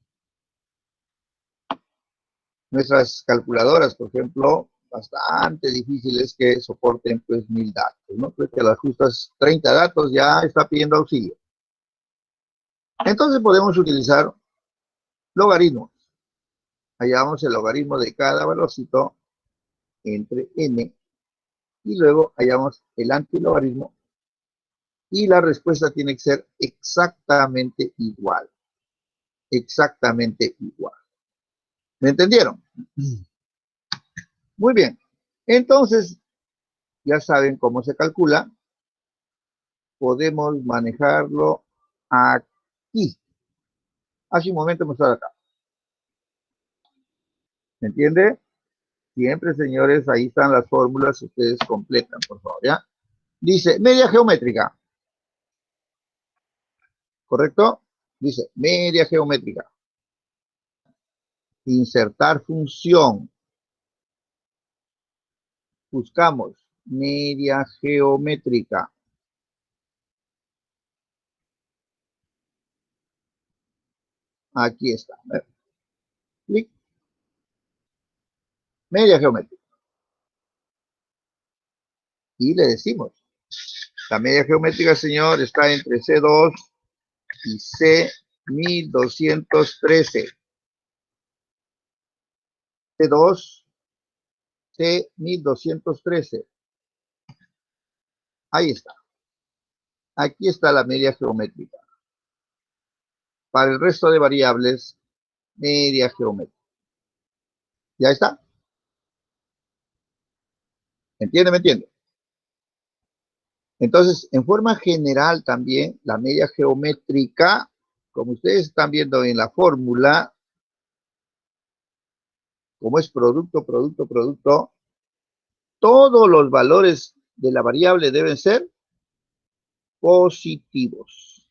Nuestras calculadoras, por ejemplo, bastante difíciles que soporten pues 1000 datos, ¿no? Creo que a las justas 30 datos ya está pidiendo auxilio. Entonces podemos utilizar logaritmos. Hallamos el logaritmo de cada valorcito entre n y luego hallamos el antilogaritmo y la respuesta tiene que ser exactamente igual. Exactamente igual. ¿Me entendieron? Muy bien. Entonces, ya saben cómo se calcula. Podemos manejarlo aquí. Hace un momento hemos estado acá. ¿Me entiende? Siempre, señores, ahí están las fórmulas. Ustedes completan, por favor, ¿ya? Dice, media geométrica. ¿Correcto? Dice, media geométrica. Insertar función. Buscamos media geométrica. Aquí está. Clic. Media geométrica. Y le decimos, la media geométrica, señor, está entre C2 y C1213. C2, C1213. Ahí está. Aquí está la media geométrica. Para el resto de variables, media geométrica. ¿Ya está? ¿Entiende? ¿Me entiende? Entonces, en forma general también, la media geométrica, como ustedes están viendo en la fórmula, como es producto, producto, producto, todos los valores de la variable deben ser positivos.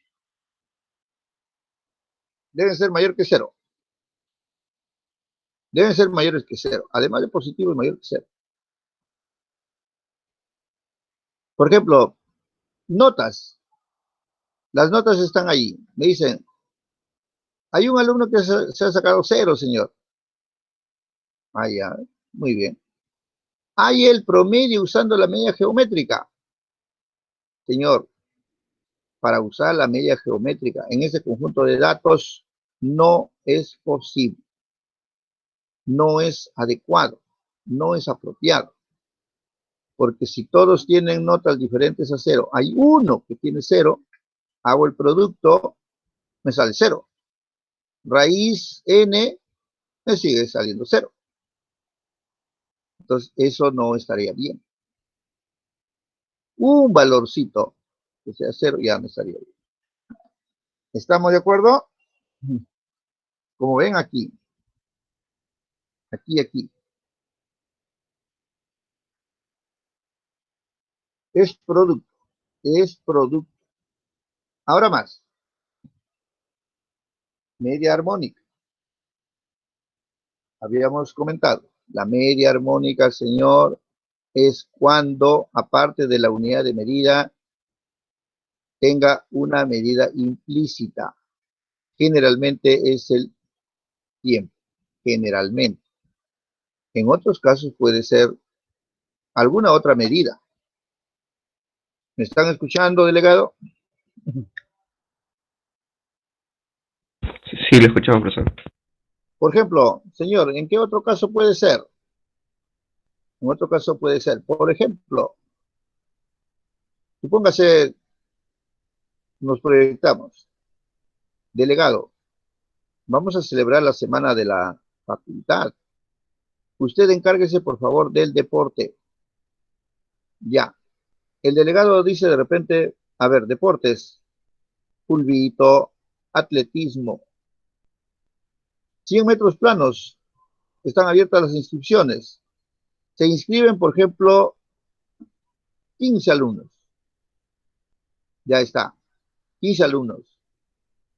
Deben ser mayor que 0. Deben ser mayores que 0. Además de positivo es mayor que 0. Por ejemplo, notas. Las notas están ahí. Me dicen, hay un alumno que se ha sacado 0, señor. Ah, ya. Muy bien. Hay el promedio usando la media geométrica. Señor, para usar la media geométrica en ese conjunto de datos no es posible. No es adecuado. No es apropiado. Porque si todos tienen notas diferentes a 0, hay uno que tiene 0, hago el producto, me sale 0. Raíz n me sigue saliendo 0. Entonces, eso no estaría bien. Un valorcito que sea 0 ya me estaría bien. ¿Estamos de acuerdo? Como ven aquí. Aquí. Es producto. Es producto. Ahora más. Media armónica. Habíamos comentado. La media armónica, señor, es cuando, aparte de la unidad de medida, tenga una medida implícita. Generalmente es el tiempo, generalmente. En otros casos puede ser alguna otra medida. ¿Me están escuchando, delegado? Sí, le escuchamos, profesor. Por ejemplo, señor, ¿en qué otro caso puede ser? En otro caso puede ser, por ejemplo, supóngase, nos proyectamos. Delegado, vamos a celebrar la semana de la facultad. Usted encárguese, por favor, del deporte. Ya. El delegado dice de repente, a ver, deportes, fulbito, atletismo, 100 metros planos, están abiertas las inscripciones. Se inscriben, por ejemplo, 15 alumnos. Ya está, 15 alumnos.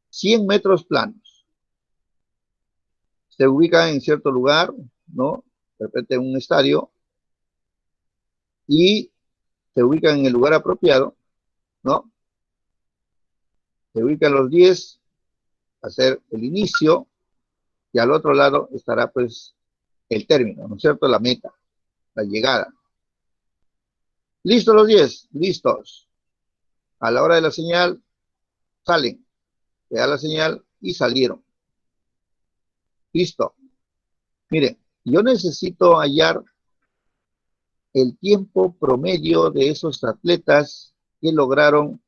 100 metros planos. Se ubican en cierto lugar, ¿no? De repente en un estadio, y se ubican en el lugar apropiado, ¿no? Se ubican los 10, hacer el inicio, y al otro lado estará pues el término, ¿no es cierto? La meta, la llegada. ¿Listos los 10? Listos. A la hora de la señal, salen. Le da la señal y salieron. Listo. Miren, yo necesito hallar el tiempo promedio de esos atletas que lograron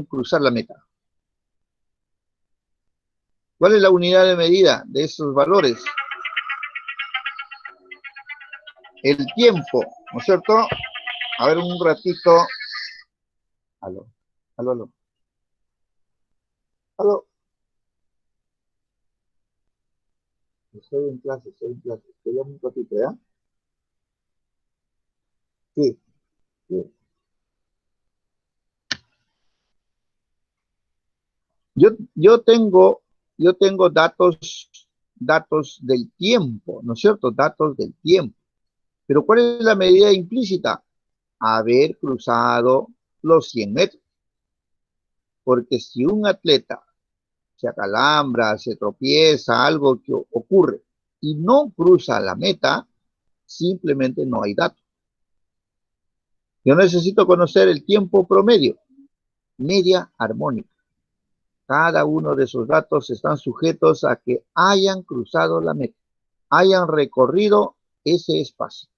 cruzar la meta. ¿Cuál es la unidad de medida de esos valores? El tiempo, ¿no es cierto? A ver un ratito. Aló, aló, aló. Aló. Estoy en clase, estoy en clase. Te llamo un ratito, ¿ya? Sí, sí. Yo tengo datos del tiempo, ¿no es cierto? Datos del tiempo. Pero ¿cuál es la medida implícita? Haber cruzado los 100 metros. Porque si un atleta se acalambra, se tropieza, algo que ocurre y no cruza la meta, simplemente no hay datos. Yo necesito conocer el tiempo promedio, media armónica. Cada uno de esos datos están sujetos a que hayan cruzado la meta, hayan recorrido ese espacio.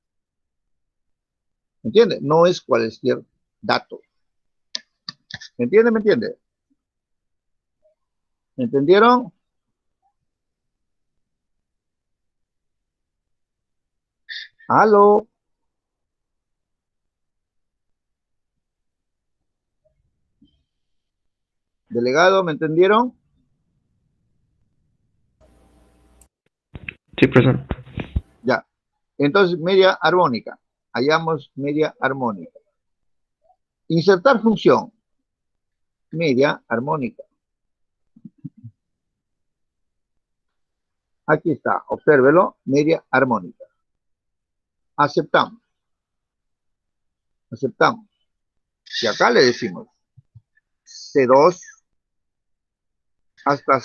¿Me entiende? No es cualquier dato. ¿Me entiende? ¿Me entiende? ¿Me entendieron? ¿Aló? ¿Delegado? ¿Me entendieron? Sí, profesor. Ya. Entonces, media armónica. Hallamos media armónica. Insertar función. Media armónica. Aquí está. Obsérvelo. Media armónica. Aceptamos. Aceptamos. Y acá le decimos C2 hasta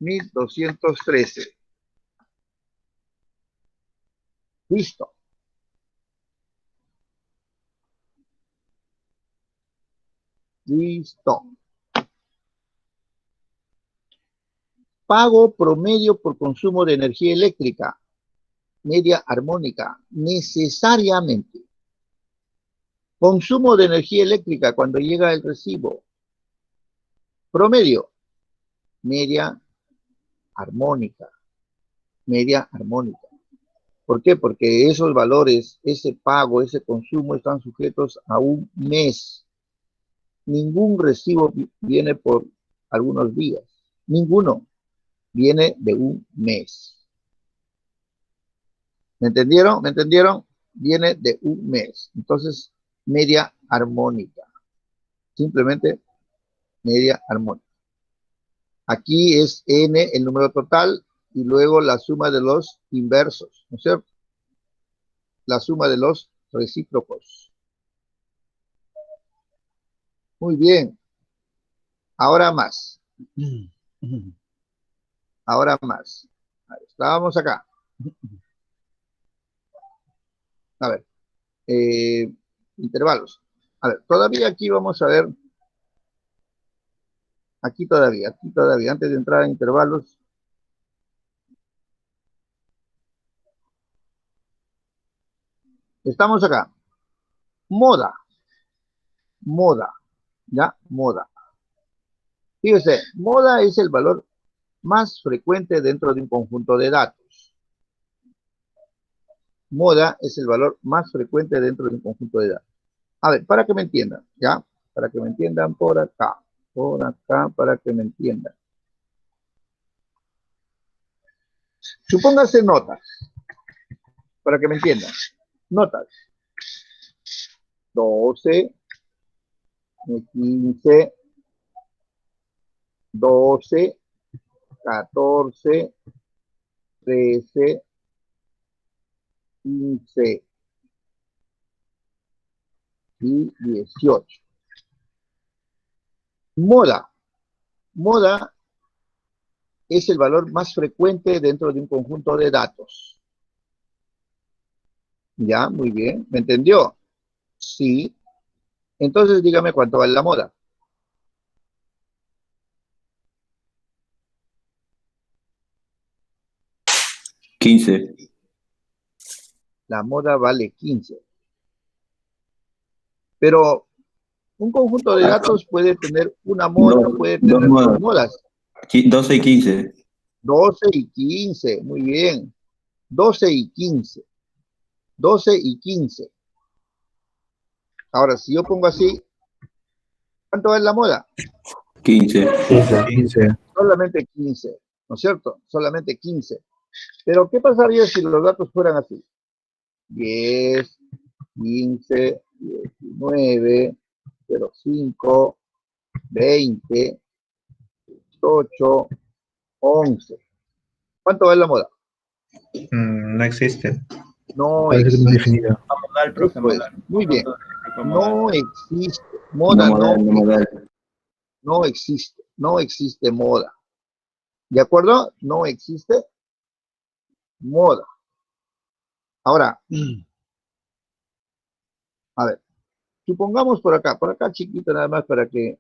C1213. Listo. Listo. Pago promedio por consumo de energía eléctrica. Media armónica. Necesariamente. Consumo de energía eléctrica cuando llega el recibo. Promedio. Media armónica. Media armónica. ¿Por qué? Porque esos valores, ese pago, ese consumo están sujetos a un mes. Ningún recibo viene por algunos días. Ninguno viene de un mes. ¿Me entendieron? ¿Me entendieron? Viene de un mes. Entonces, media armónica. Simplemente media armónica. Aquí es n el número total y luego la suma de los inversos, ¿no es cierto? La suma de los recíprocos. Muy bien. Ahora más. Ahora más. Estábamos acá. A ver. Intervalos. A ver, todavía aquí vamos a ver. Aquí todavía. Antes de entrar a intervalos. Estamos acá. Moda. ¿Ya? Moda. Fíjese, moda es el valor más frecuente dentro de un conjunto de datos. Moda es el valor más frecuente dentro de un conjunto de datos. A ver, para que me entiendan, ¿ya? Para que me entiendan por acá, para que me entiendan. Supóngase notas, para que me entiendan. Notas. 12, 15, 12, 14, 13, 15 y 18. Moda. Moda es el valor más frecuente dentro de un conjunto de datos. ¿Ya? Muy bien. ¿Me entendió? Sí. Entonces dígame cuánto vale la moda. $15. La moda vale 15. Pero un conjunto de datos puede tener una moda, puede tener dos modas. 12 y 15. 12 y 15, muy bien. 12 y 15. 12 y 15. Ahora, si yo pongo así, ¿cuánto vale la moda? 15. 15. Solamente 15, ¿no es cierto? Solamente 15. Pero, ¿qué pasaría si los datos fueran así? 10, 15, 19, 05, 20, 18, 11. ¿Cuánto vale la moda? No existe. No Parece que no es existe. definido. Modal, profe, Eso es. modal. Muy bien. Modal. No existe. Moda no existe. No existe moda. ¿De acuerdo? No existe moda. Ahora, a ver, supongamos por acá chiquito nada más para que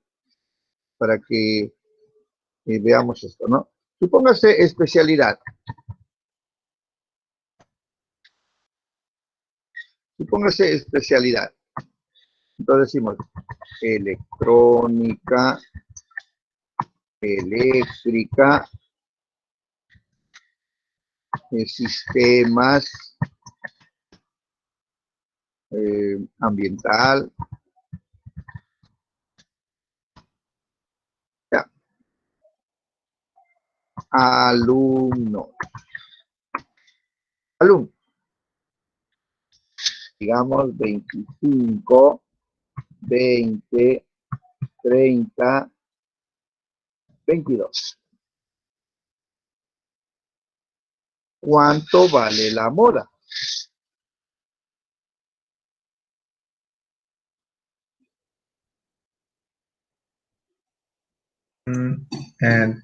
veamos esto, ¿no? Supóngase especialidad. Supóngase especialidad. Entonces decimos electrónica, eléctrica, sistemas, ambiental. Ya. Alumnos. Alumnos. Digamos 25, 20, 30, 22. ¿Cuánto vale la moda? Eh,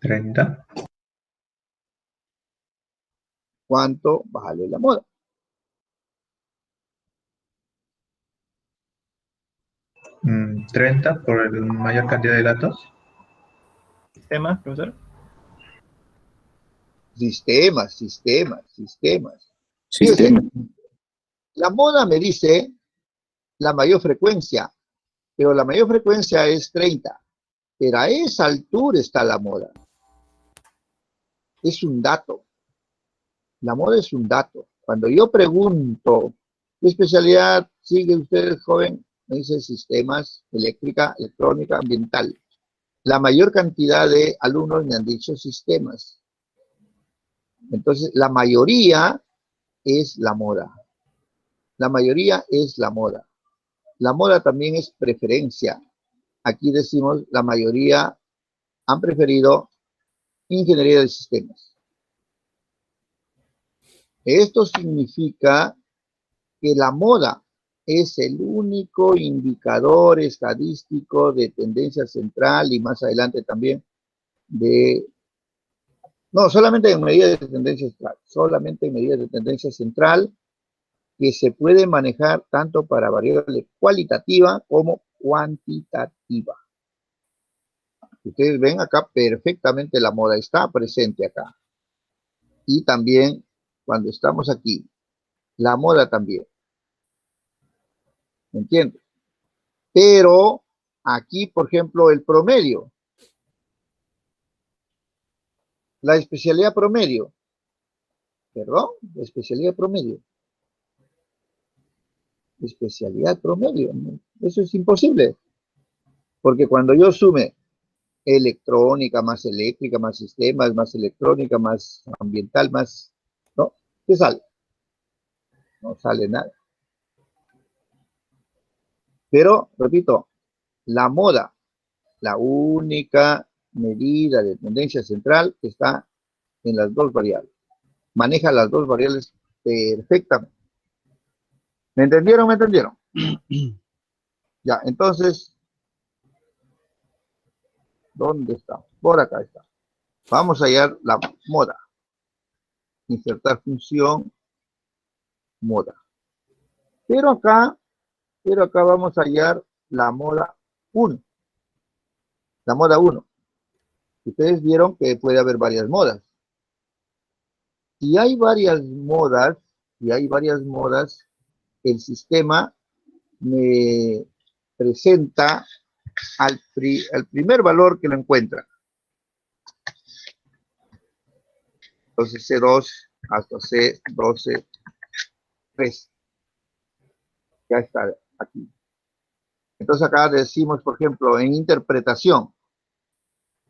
30. ¿Cuánto vale la moda? 30 por la mayor cantidad de datos. ¿Temas, profesor? Sistemas. Sistema. La moda me dice la mayor frecuencia, pero la mayor frecuencia es 30. Pero a esa altura está la moda. Es un dato. La moda es un dato. Cuando yo pregunto, ¿qué especialidad sigue usted, joven? Me dice sistemas, eléctrica, electrónica, ambiental. La mayor cantidad de alumnos me han dicho sistemas. Entonces, la mayoría es la moda. La mayoría es la moda. La moda también es preferencia. Aquí decimos, la mayoría han preferido ingeniería de sistemas. Esto significa que la moda es el único indicador estadístico de tendencia central y más adelante también no, solamente en medidas de tendencia central, solamente en medidas de tendencia central que se puede manejar tanto para variable cualitativa como cuantitativa. Ustedes ven acá perfectamente la moda está presente acá. Y también cuando estamos aquí, la moda también. ¿Me entiendes? Pero aquí, por ejemplo, el promedio. La especialidad promedio. Perdón, la especialidad promedio. Especialidad promedio. Eso es imposible. Porque cuando yo sume electrónica, más eléctrica, más sistemas, más electrónica, más ambiental, más... ¿no? ¿Qué sale? No sale nada. Pero, repito, la moda, la única medida de tendencia central que está en las dos variables. Maneja las dos variables perfectamente. ¿Me entendieron? ¿Me entendieron? Ya, entonces, ¿dónde está? Por acá está. Vamos a hallar la moda. Insertar función moda. Pero acá vamos a hallar la moda 1. La moda 1. Ustedes vieron que puede haber varias modas. Si hay varias modas, el sistema me presenta al primer valor que lo encuentra. Entonces C2 hasta C12, 3. Ya está aquí. Entonces acá decimos, por ejemplo, en interpretación,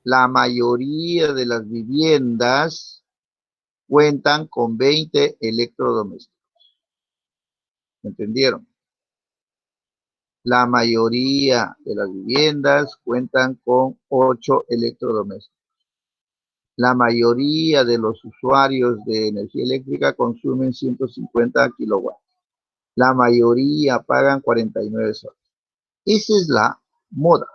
la mayoría de las viviendas cuentan con 20 electrodomésticos. ¿Entendieron? La mayoría de las viviendas cuentan con 8 electrodomésticos. La mayoría de los usuarios de energía eléctrica consumen 150 kilowatts. La mayoría pagan 49 soles. Esa es la moda.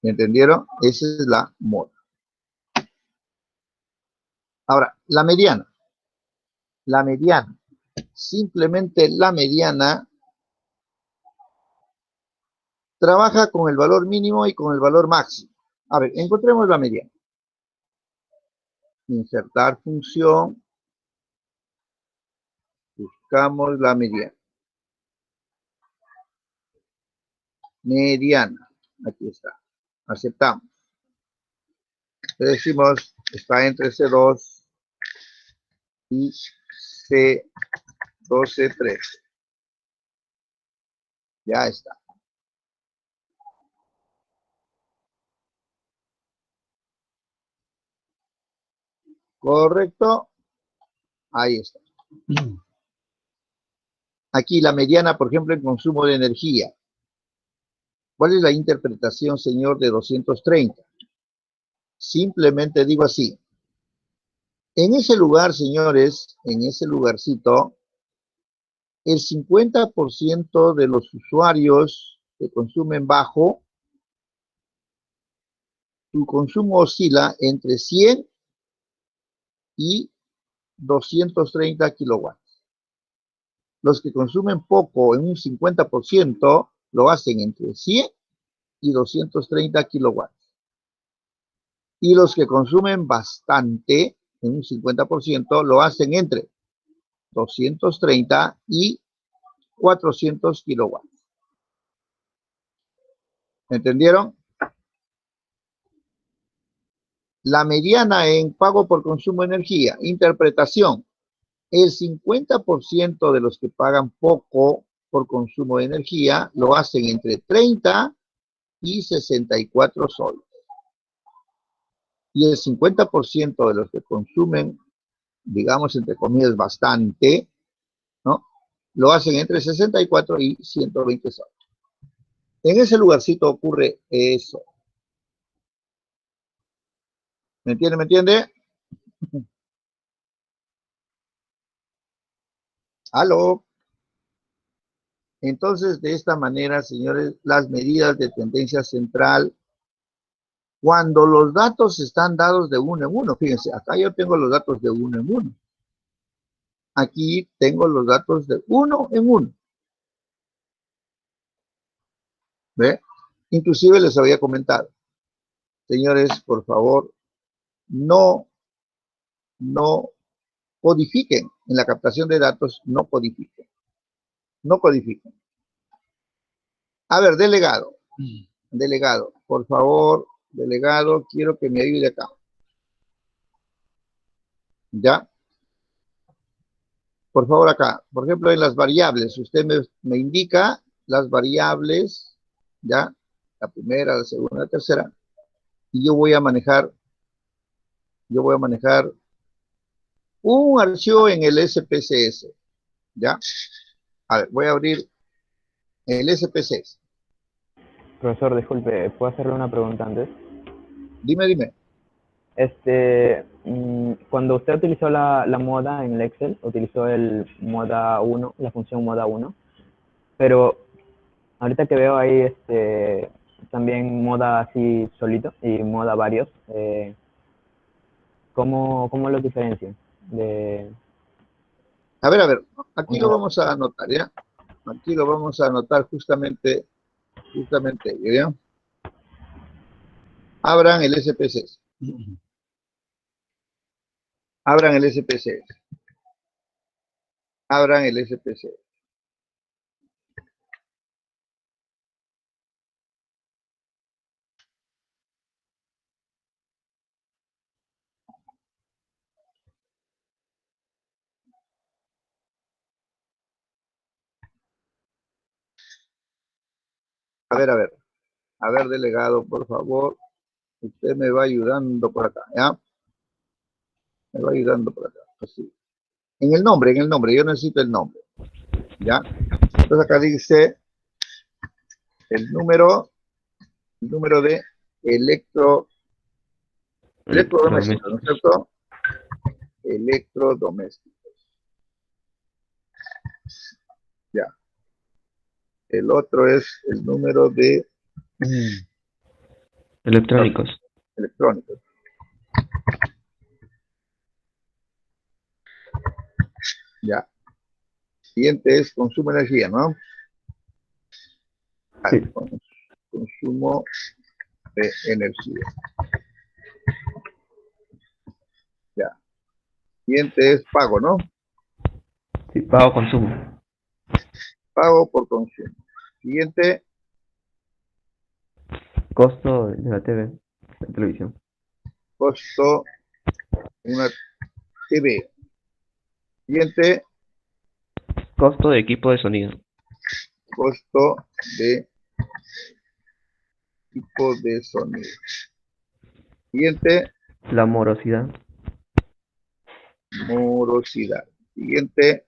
¿Me entendieron? Esa es la moda. Ahora, la mediana. La mediana. Simplemente la mediana trabaja con el valor mínimo y con el valor máximo. A ver, encontremos la mediana. Insertar función. Buscamos la mediana. Mediana. Aquí está. Aceptamos. Le decimos, está entre C2 y C12, 13. Ya está. ¿Correcto? Ahí está. Aquí la mediana, por ejemplo, en consumo de energía. ¿Cuál es la interpretación, señor, de 230? Simplemente digo así. En ese lugar, señores, en ese lugarcito, el 50% de los usuarios que consumen bajo, su consumo oscila entre 100 y 230 kilowatts. Los que consumen poco, en un 50%, lo hacen entre 100 y 230 kilowatts. Y los que consumen bastante, en un 50%, lo hacen entre 230 y 400 kilowatts. ¿Entendieron? La mediana en pago por consumo de energía, interpretación. El 50% de los que pagan poco por consumo de energía lo hacen entre 30 y 64 soles. Y el 50% de los que consumen, digamos, entre comillas, bastante, ¿no? Lo hacen entre 64 y 120 soles. En ese lugarcito ocurre eso. ¿Me entiende? ¿Me entiende? ¿Aló? Entonces, de esta manera, señores, las medidas de tendencia central, cuando los datos están dados de uno en uno, fíjense, acá yo tengo los datos de uno en uno. Aquí tengo los datos de uno en uno. ¿Ve? Inclusive les había comentado, señores, por favor, no codifiquen en la captación de datos, no codifiquen. No codifiquen. A ver, delegado, por favor, delegado, quiero que me ayude acá. ¿Ya? Por favor, acá. Por ejemplo, en las variables, usted me indica las variables, ¿ya? La primera, la segunda, la tercera. Y yo voy a manejar un archivo en el SPSS, ¿ya? A ver, voy a abrir el SPSS. Profesor, disculpe, ¿puedo hacerle una pregunta antes? Dime. Cuando usted utilizó la moda en el Excel, utilizó el moda 1, la función moda 1, pero ahorita que veo ahí también moda así solito y moda varios, ¿cómo lo diferencian? A ver, aquí lo vamos a anotar, ¿ya? Aquí lo vamos a anotar justamente, ¿ya? Abran el SPSS. Abran el SPSS. Abran el SPSS. A ver, delegado, por favor, usted me va ayudando por acá, ¿ya? Me va ayudando por acá, así. En el nombre, yo necesito el nombre, ¿ya? Entonces acá dice el número de electrodomésticos, ¿no es cierto? Electrodomésticos. Ya. El otro es el número de Electrónicos. electrónicos. Ya. Siguiente es consumo de energía, ¿no? Sí. Consumo de energía. Ya. Siguiente es pago, ¿no? Sí, pago consumo. Pago por consumo. Siguiente, Costo de la TV, la televisión. costo de una TV. Siguiente, Costo de equipo de sonido. costo de tipo de sonido. Siguiente, La morosidad. morosidad. Siguiente,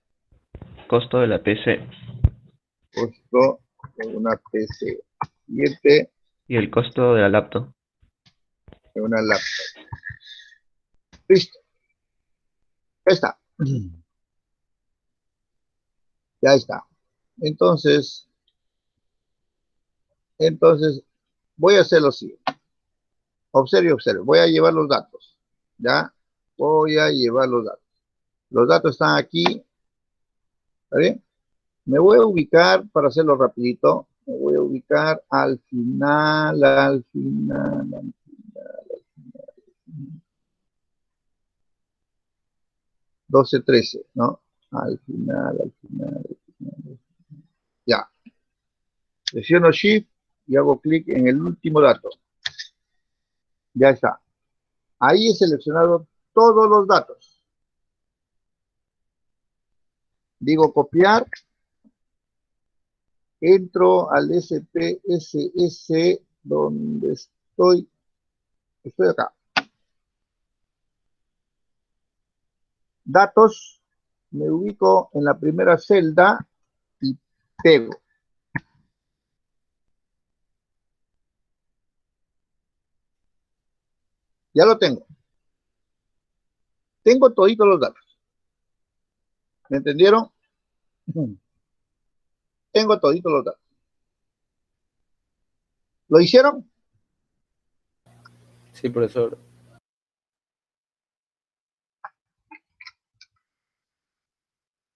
Costo de la PC. costo de una PC. Siguiente, Y el costo de la laptop. de una laptop. Listo. Ya está. Ya está. Entonces, voy a hacer lo siguiente. Observe. Voy a llevar los datos. ¿Ya? Voy a llevar los datos. Los datos están aquí. ¿Está bien? Me voy a ubicar, para hacerlo rapidito, me voy a ubicar al final. 12:13, ¿no? Al final. Ya. Presiono Shift y hago clic en el último dato. Ya está. Ahí he seleccionado todos los datos. Digo copiar. Entro al SPSS donde estoy. Estoy acá. Datos. Me ubico en la primera celda y pego. Ya lo tengo. Tengo toditos los datos. ¿Me entendieron? Tengo todito los datos. ¿Lo hicieron? Sí, profesor.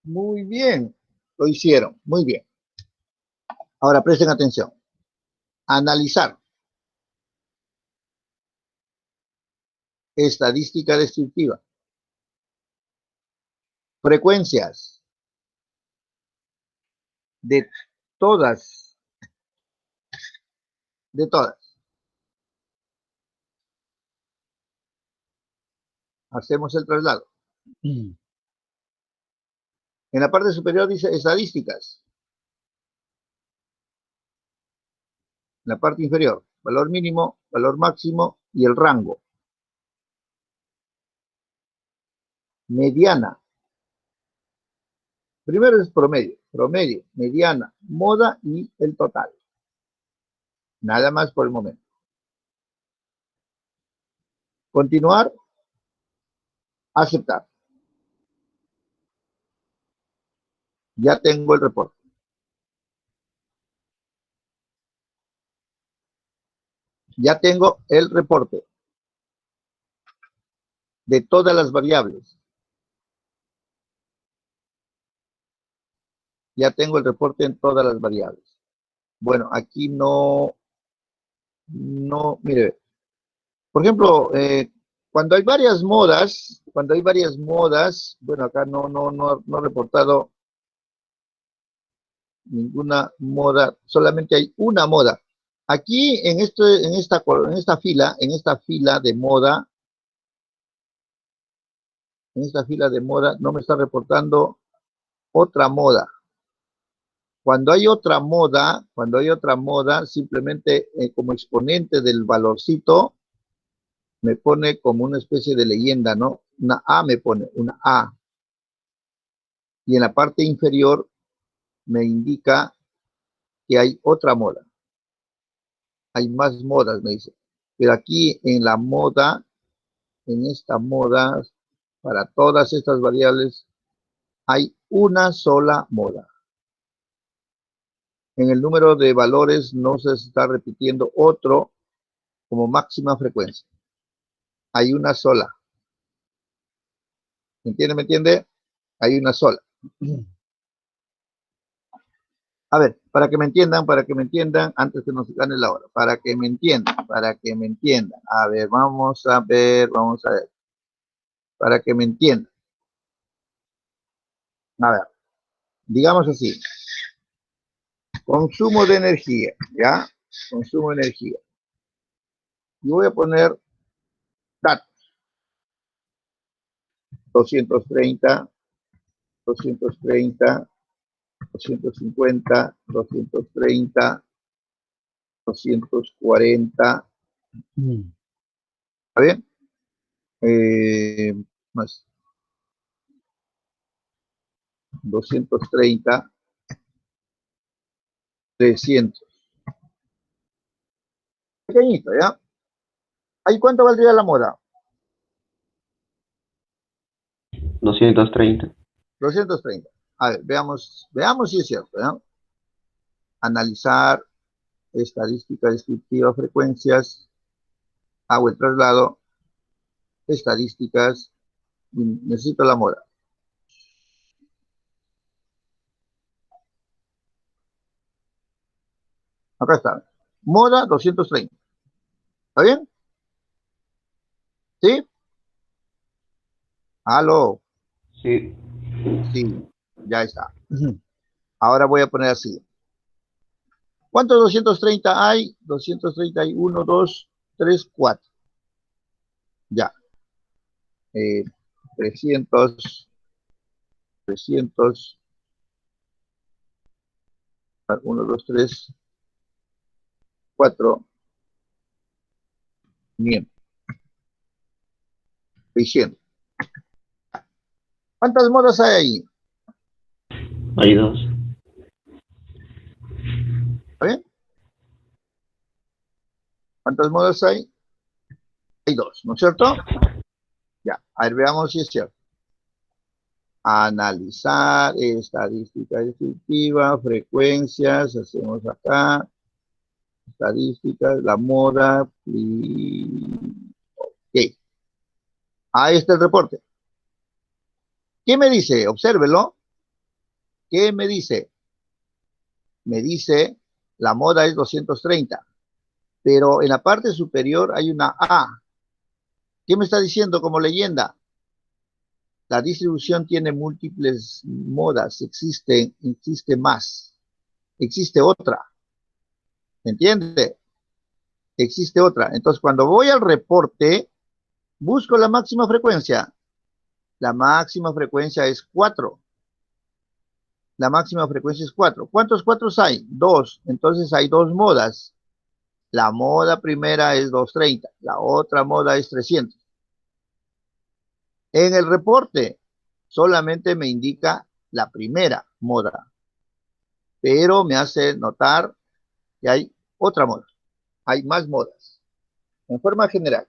Muy bien. Lo hicieron. Muy bien. Ahora presten atención. Analizar. Estadística descriptiva. Frecuencias de todas. De todas. Hacemos el traslado. En la parte superior dice estadísticas. En la parte inferior, valor mínimo, valor máximo y el rango. Mediana. Primero es promedio, mediana, moda y el total. Nada más por el momento. Continuar, aceptar. Ya tengo el reporte. Ya tengo el reporte de todas las variables. Ya tengo el reporte en todas las variables. Bueno, aquí no, mire, por ejemplo, cuando hay varias modas, bueno, acá no he reportado ninguna moda, solamente hay una moda. Aquí en esta fila de moda, no me está reportando otra moda. Cuando hay otra moda, simplemente como exponente del valorcito, me pone como una especie de leyenda, ¿no? Una A me pone, una A. Y en la parte inferior me indica que hay otra moda. Hay más modas, me dice. Pero aquí en la moda, en esta moda, para todas estas variables, hay una sola moda. En el número de valores no se está repitiendo otro como máxima frecuencia. Hay una sola. ¿Me entiende? Hay una sola. A ver, para que me entiendan, antes que nos gane la hora, para que me entiendan. A ver, vamos a ver, para que me entiendan. A ver, digamos así, consumo de energía, ¿ya? Consumo de energía. Y voy a poner datos. 230, 250, 230, 240. ¿Está bien? Más. 230, 300. Pequeñito, ¿ya? ¿Ahí cuánto valdría la moda? 230. 230. A ver, veamos si es cierto, ¿no? Analizar, estadística descriptiva, frecuencias, hago el traslado, estadísticas, necesito la moda. Acá está. Moda 230. ¿Está bien? ¿Sí? ¿Aló? Sí. Sí, ya está. Ahora voy a poner así. ¿Cuántos 230 hay? 230 hay 1, 2, 3, 4. Ya. 300. 1, 2, 3, 4. 500. 600. ¿Cuántas modas hay ahí? Hay dos. ¿Está bien? ¿Cuántas modas hay? Hay dos, ¿no es cierto? Ya, a ver, veamos si es cierto. Analizar, estadística descriptiva, frecuencias, hacemos acá, estadísticas, la moda, ok. Ahí está el reporte. ¿Qué me dice? Obsérvelo. ¿Qué me dice? Me dice, la moda es 230, pero en la parte superior hay una A. ¿Qué me está diciendo como leyenda? La distribución tiene múltiples modas, existe más, existe otra, ¿entiende? Existe otra. Entonces, cuando voy al reporte, busco la máxima frecuencia. La máxima frecuencia es 4. La máxima frecuencia es 4. ¿Cuántos 4 hay? 2. Entonces hay 2 modas. La moda primera es 230. La otra moda es 300. En el reporte solamente me indica la primera moda, pero me hace notar que hay otra moda. Hay más modas. En forma general.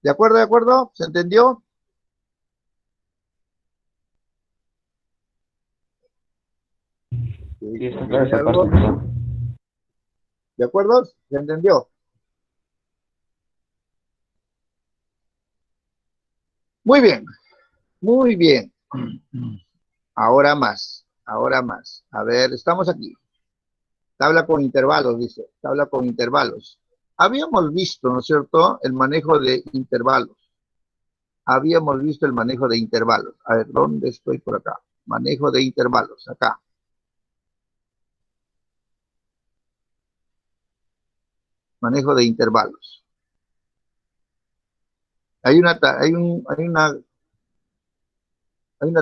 ¿De acuerdo? ¿De acuerdo? ¿Se entendió? Sí, está claro esa parte, profesor. ¿De acuerdo? ¿Se entendió? Muy bien. Muy bien. Ahora más. Ahora más. A ver, estamos aquí. Tabla con intervalos, dice. Tabla con intervalos. Habíamos visto, ¿no es cierto?, el manejo de intervalos. Habíamos visto el manejo de intervalos. A ver, ¿dónde estoy por acá? Manejo de intervalos, acá. Manejo de intervalos. Hay una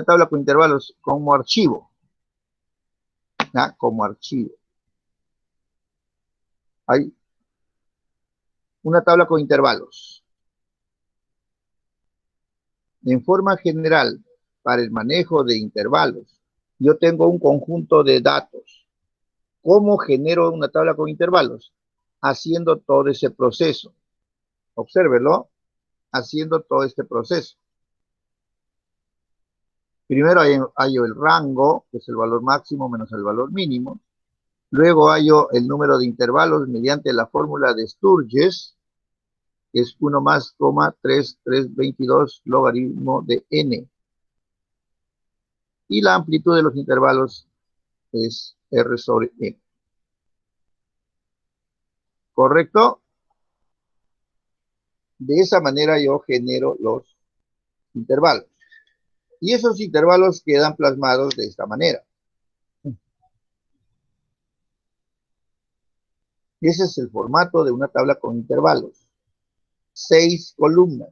tabla con intervalos como archivo. ¿Ya? Como archivo. Hay una tabla con intervalos. En forma general, para el manejo de intervalos, yo tengo un conjunto de datos. ¿Cómo genero una tabla con intervalos? Haciendo todo ese proceso. Obsérvelo, haciendo todo este proceso. Primero hallo el rango, que es el valor máximo menos el valor mínimo. Luego hallo el número de intervalos mediante la fórmula de Sturges, que es 1 más, 3,322 logaritmo de n. Y la amplitud de los intervalos es R sobre M. ¿Correcto? De esa manera yo genero los intervalos. Y esos intervalos quedan plasmados de esta manera. Y ese es el formato de una tabla con intervalos. 6 columnas.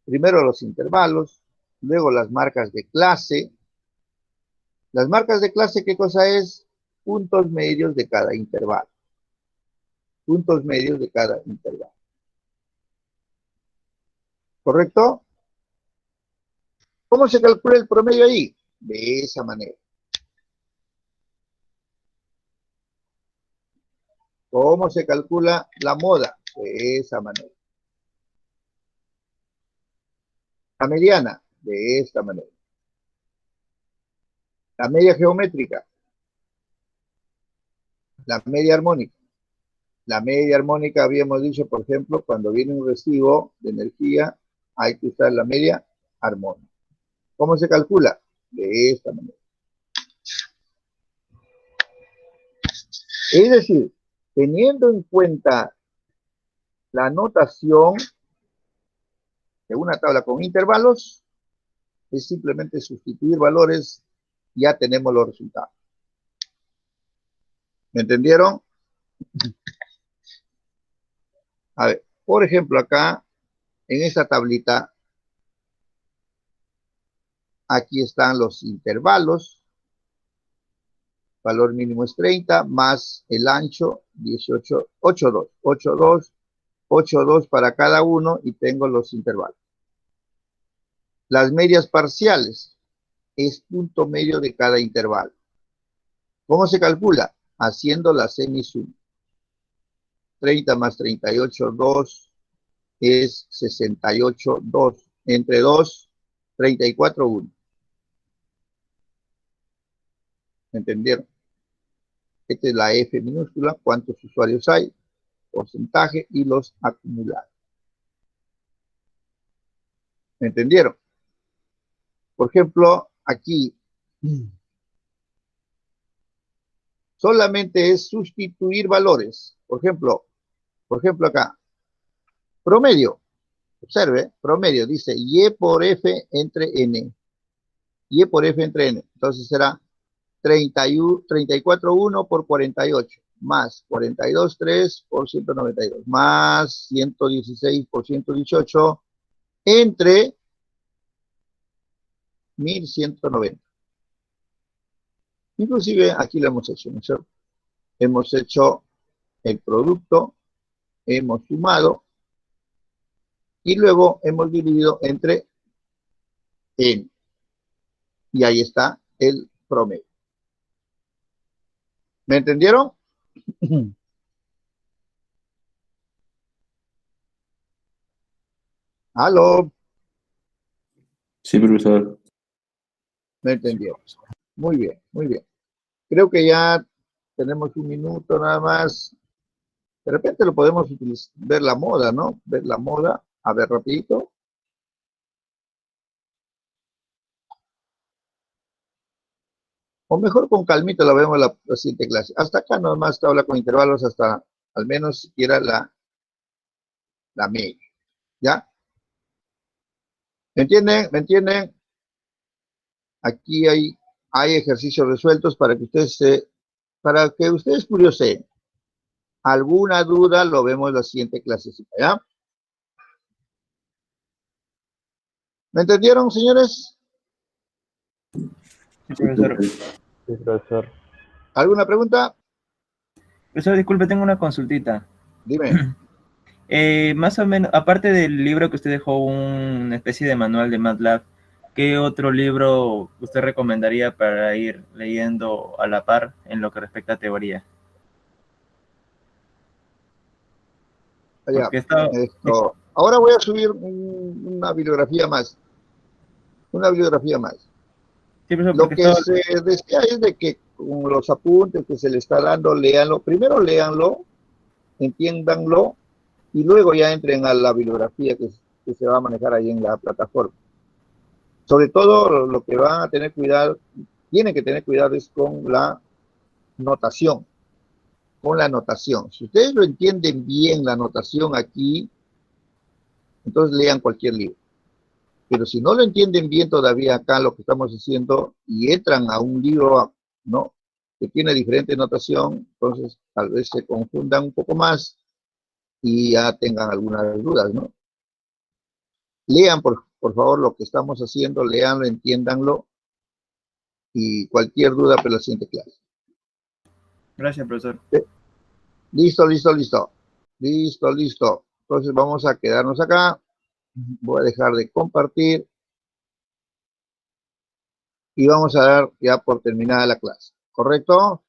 Primero los intervalos, luego las marcas de clase. Las marcas de clase, ¿qué cosa es? Puntos medios de cada intervalo. Puntos medios de cada intervalo. ¿Correcto? ¿Cómo se calcula el promedio ahí? De esa manera. ¿Cómo se calcula la moda? De esa manera. La mediana, de esta manera. La media geométrica. La media armónica. La media armónica habíamos dicho, por ejemplo, cuando viene un recibo de energía, hay que usar la media armónica. ¿Cómo se calcula? De esta manera. Es decir, teniendo en cuenta la notación de una tabla con intervalos, es simplemente sustituir valores, ya tenemos los resultados. ¿Me entendieron? A ver, por ejemplo, acá, en esta tablita, aquí están los intervalos. Valor mínimo es 30, más el ancho, 18, 8,2. 8,2, 8,2 para cada uno y tengo los intervalos. Las medias parciales es punto medio de cada intervalo. ¿Cómo se calcula? Haciendo la semisuma. 30 más 38, 2 es 68, 2. Entre 2 34.1. ¿Entendieron? Esta es la F minúscula, cuántos usuarios hay, porcentaje y los acumulados. ¿Entendieron? Por ejemplo, aquí solamente es sustituir valores. Por ejemplo acá, promedio. Observe, promedio, dice Y por F entre N. Y por F entre N. Entonces será 34.1 por 48, más 42.3 por 192, más 116 por 118, entre 1190. Inclusive aquí lo hemos hecho, ¿no es cierto? Hemos hecho el producto, hemos sumado, y luego hemos dividido entre N. Y ahí está el promedio. ¿Me entendieron? ¿Aló? Sí, profesor. ¿Me entendieron? Muy bien, muy bien. Creo que ya tenemos un minuto nada más. De repente lo podemos utilizar, ver la moda, ¿no? Ver la moda. A ver, rapidito. O mejor con calmita la vemos la siguiente clase. Hasta acá nomás te habla con intervalos hasta al menos siquiera la media. ¿Ya? ¿Me entienden? ¿Me entienden? Aquí hay ejercicios resueltos para que ustedes curiosen. ¿Alguna duda? Lo vemos en la siguiente clasecita, ¿ya? ¿Me entendieron, señores? Sí, profesor. Sí, profesor. ¿Alguna pregunta? Profesor, disculpe, tengo una consultita. Dime. Más o menos, aparte del libro que usted dejó, una especie de manual de MATLAB, ¿qué otro libro usted recomendaría para ir leyendo a la par en lo que respecta a teoría? Allá. Porque está... Ahora voy a subir una bibliografía más. Una bibliografía más. Sí, profesor, Lo porque que se desea es de que con los apuntes que se le está dando, léanlo. Primero léanlo, entiéndanlo, y luego ya entren a la bibliografía que se va a manejar ahí en la plataforma. Sobre todo lo que van a tener cuidado, tienen que tener cuidado es con la notación. Con la notación. Si ustedes lo entienden bien, la notación aquí, entonces lean cualquier libro. Pero si no lo entienden bien todavía acá lo que estamos haciendo y entran a un libro, ¿no?, que tiene diferente notación, entonces tal vez se confundan un poco más y ya tengan algunas dudas, ¿no? Lean, por favor, lo que estamos haciendo, leanlo, entiéndanlo, y cualquier duda para la siguiente clase. Gracias, profesor. Listo, listo, listo. Listo, listo. Entonces vamos a quedarnos acá. Voy a dejar de compartir. Y vamos a dar ya por terminada la clase. ¿Correcto?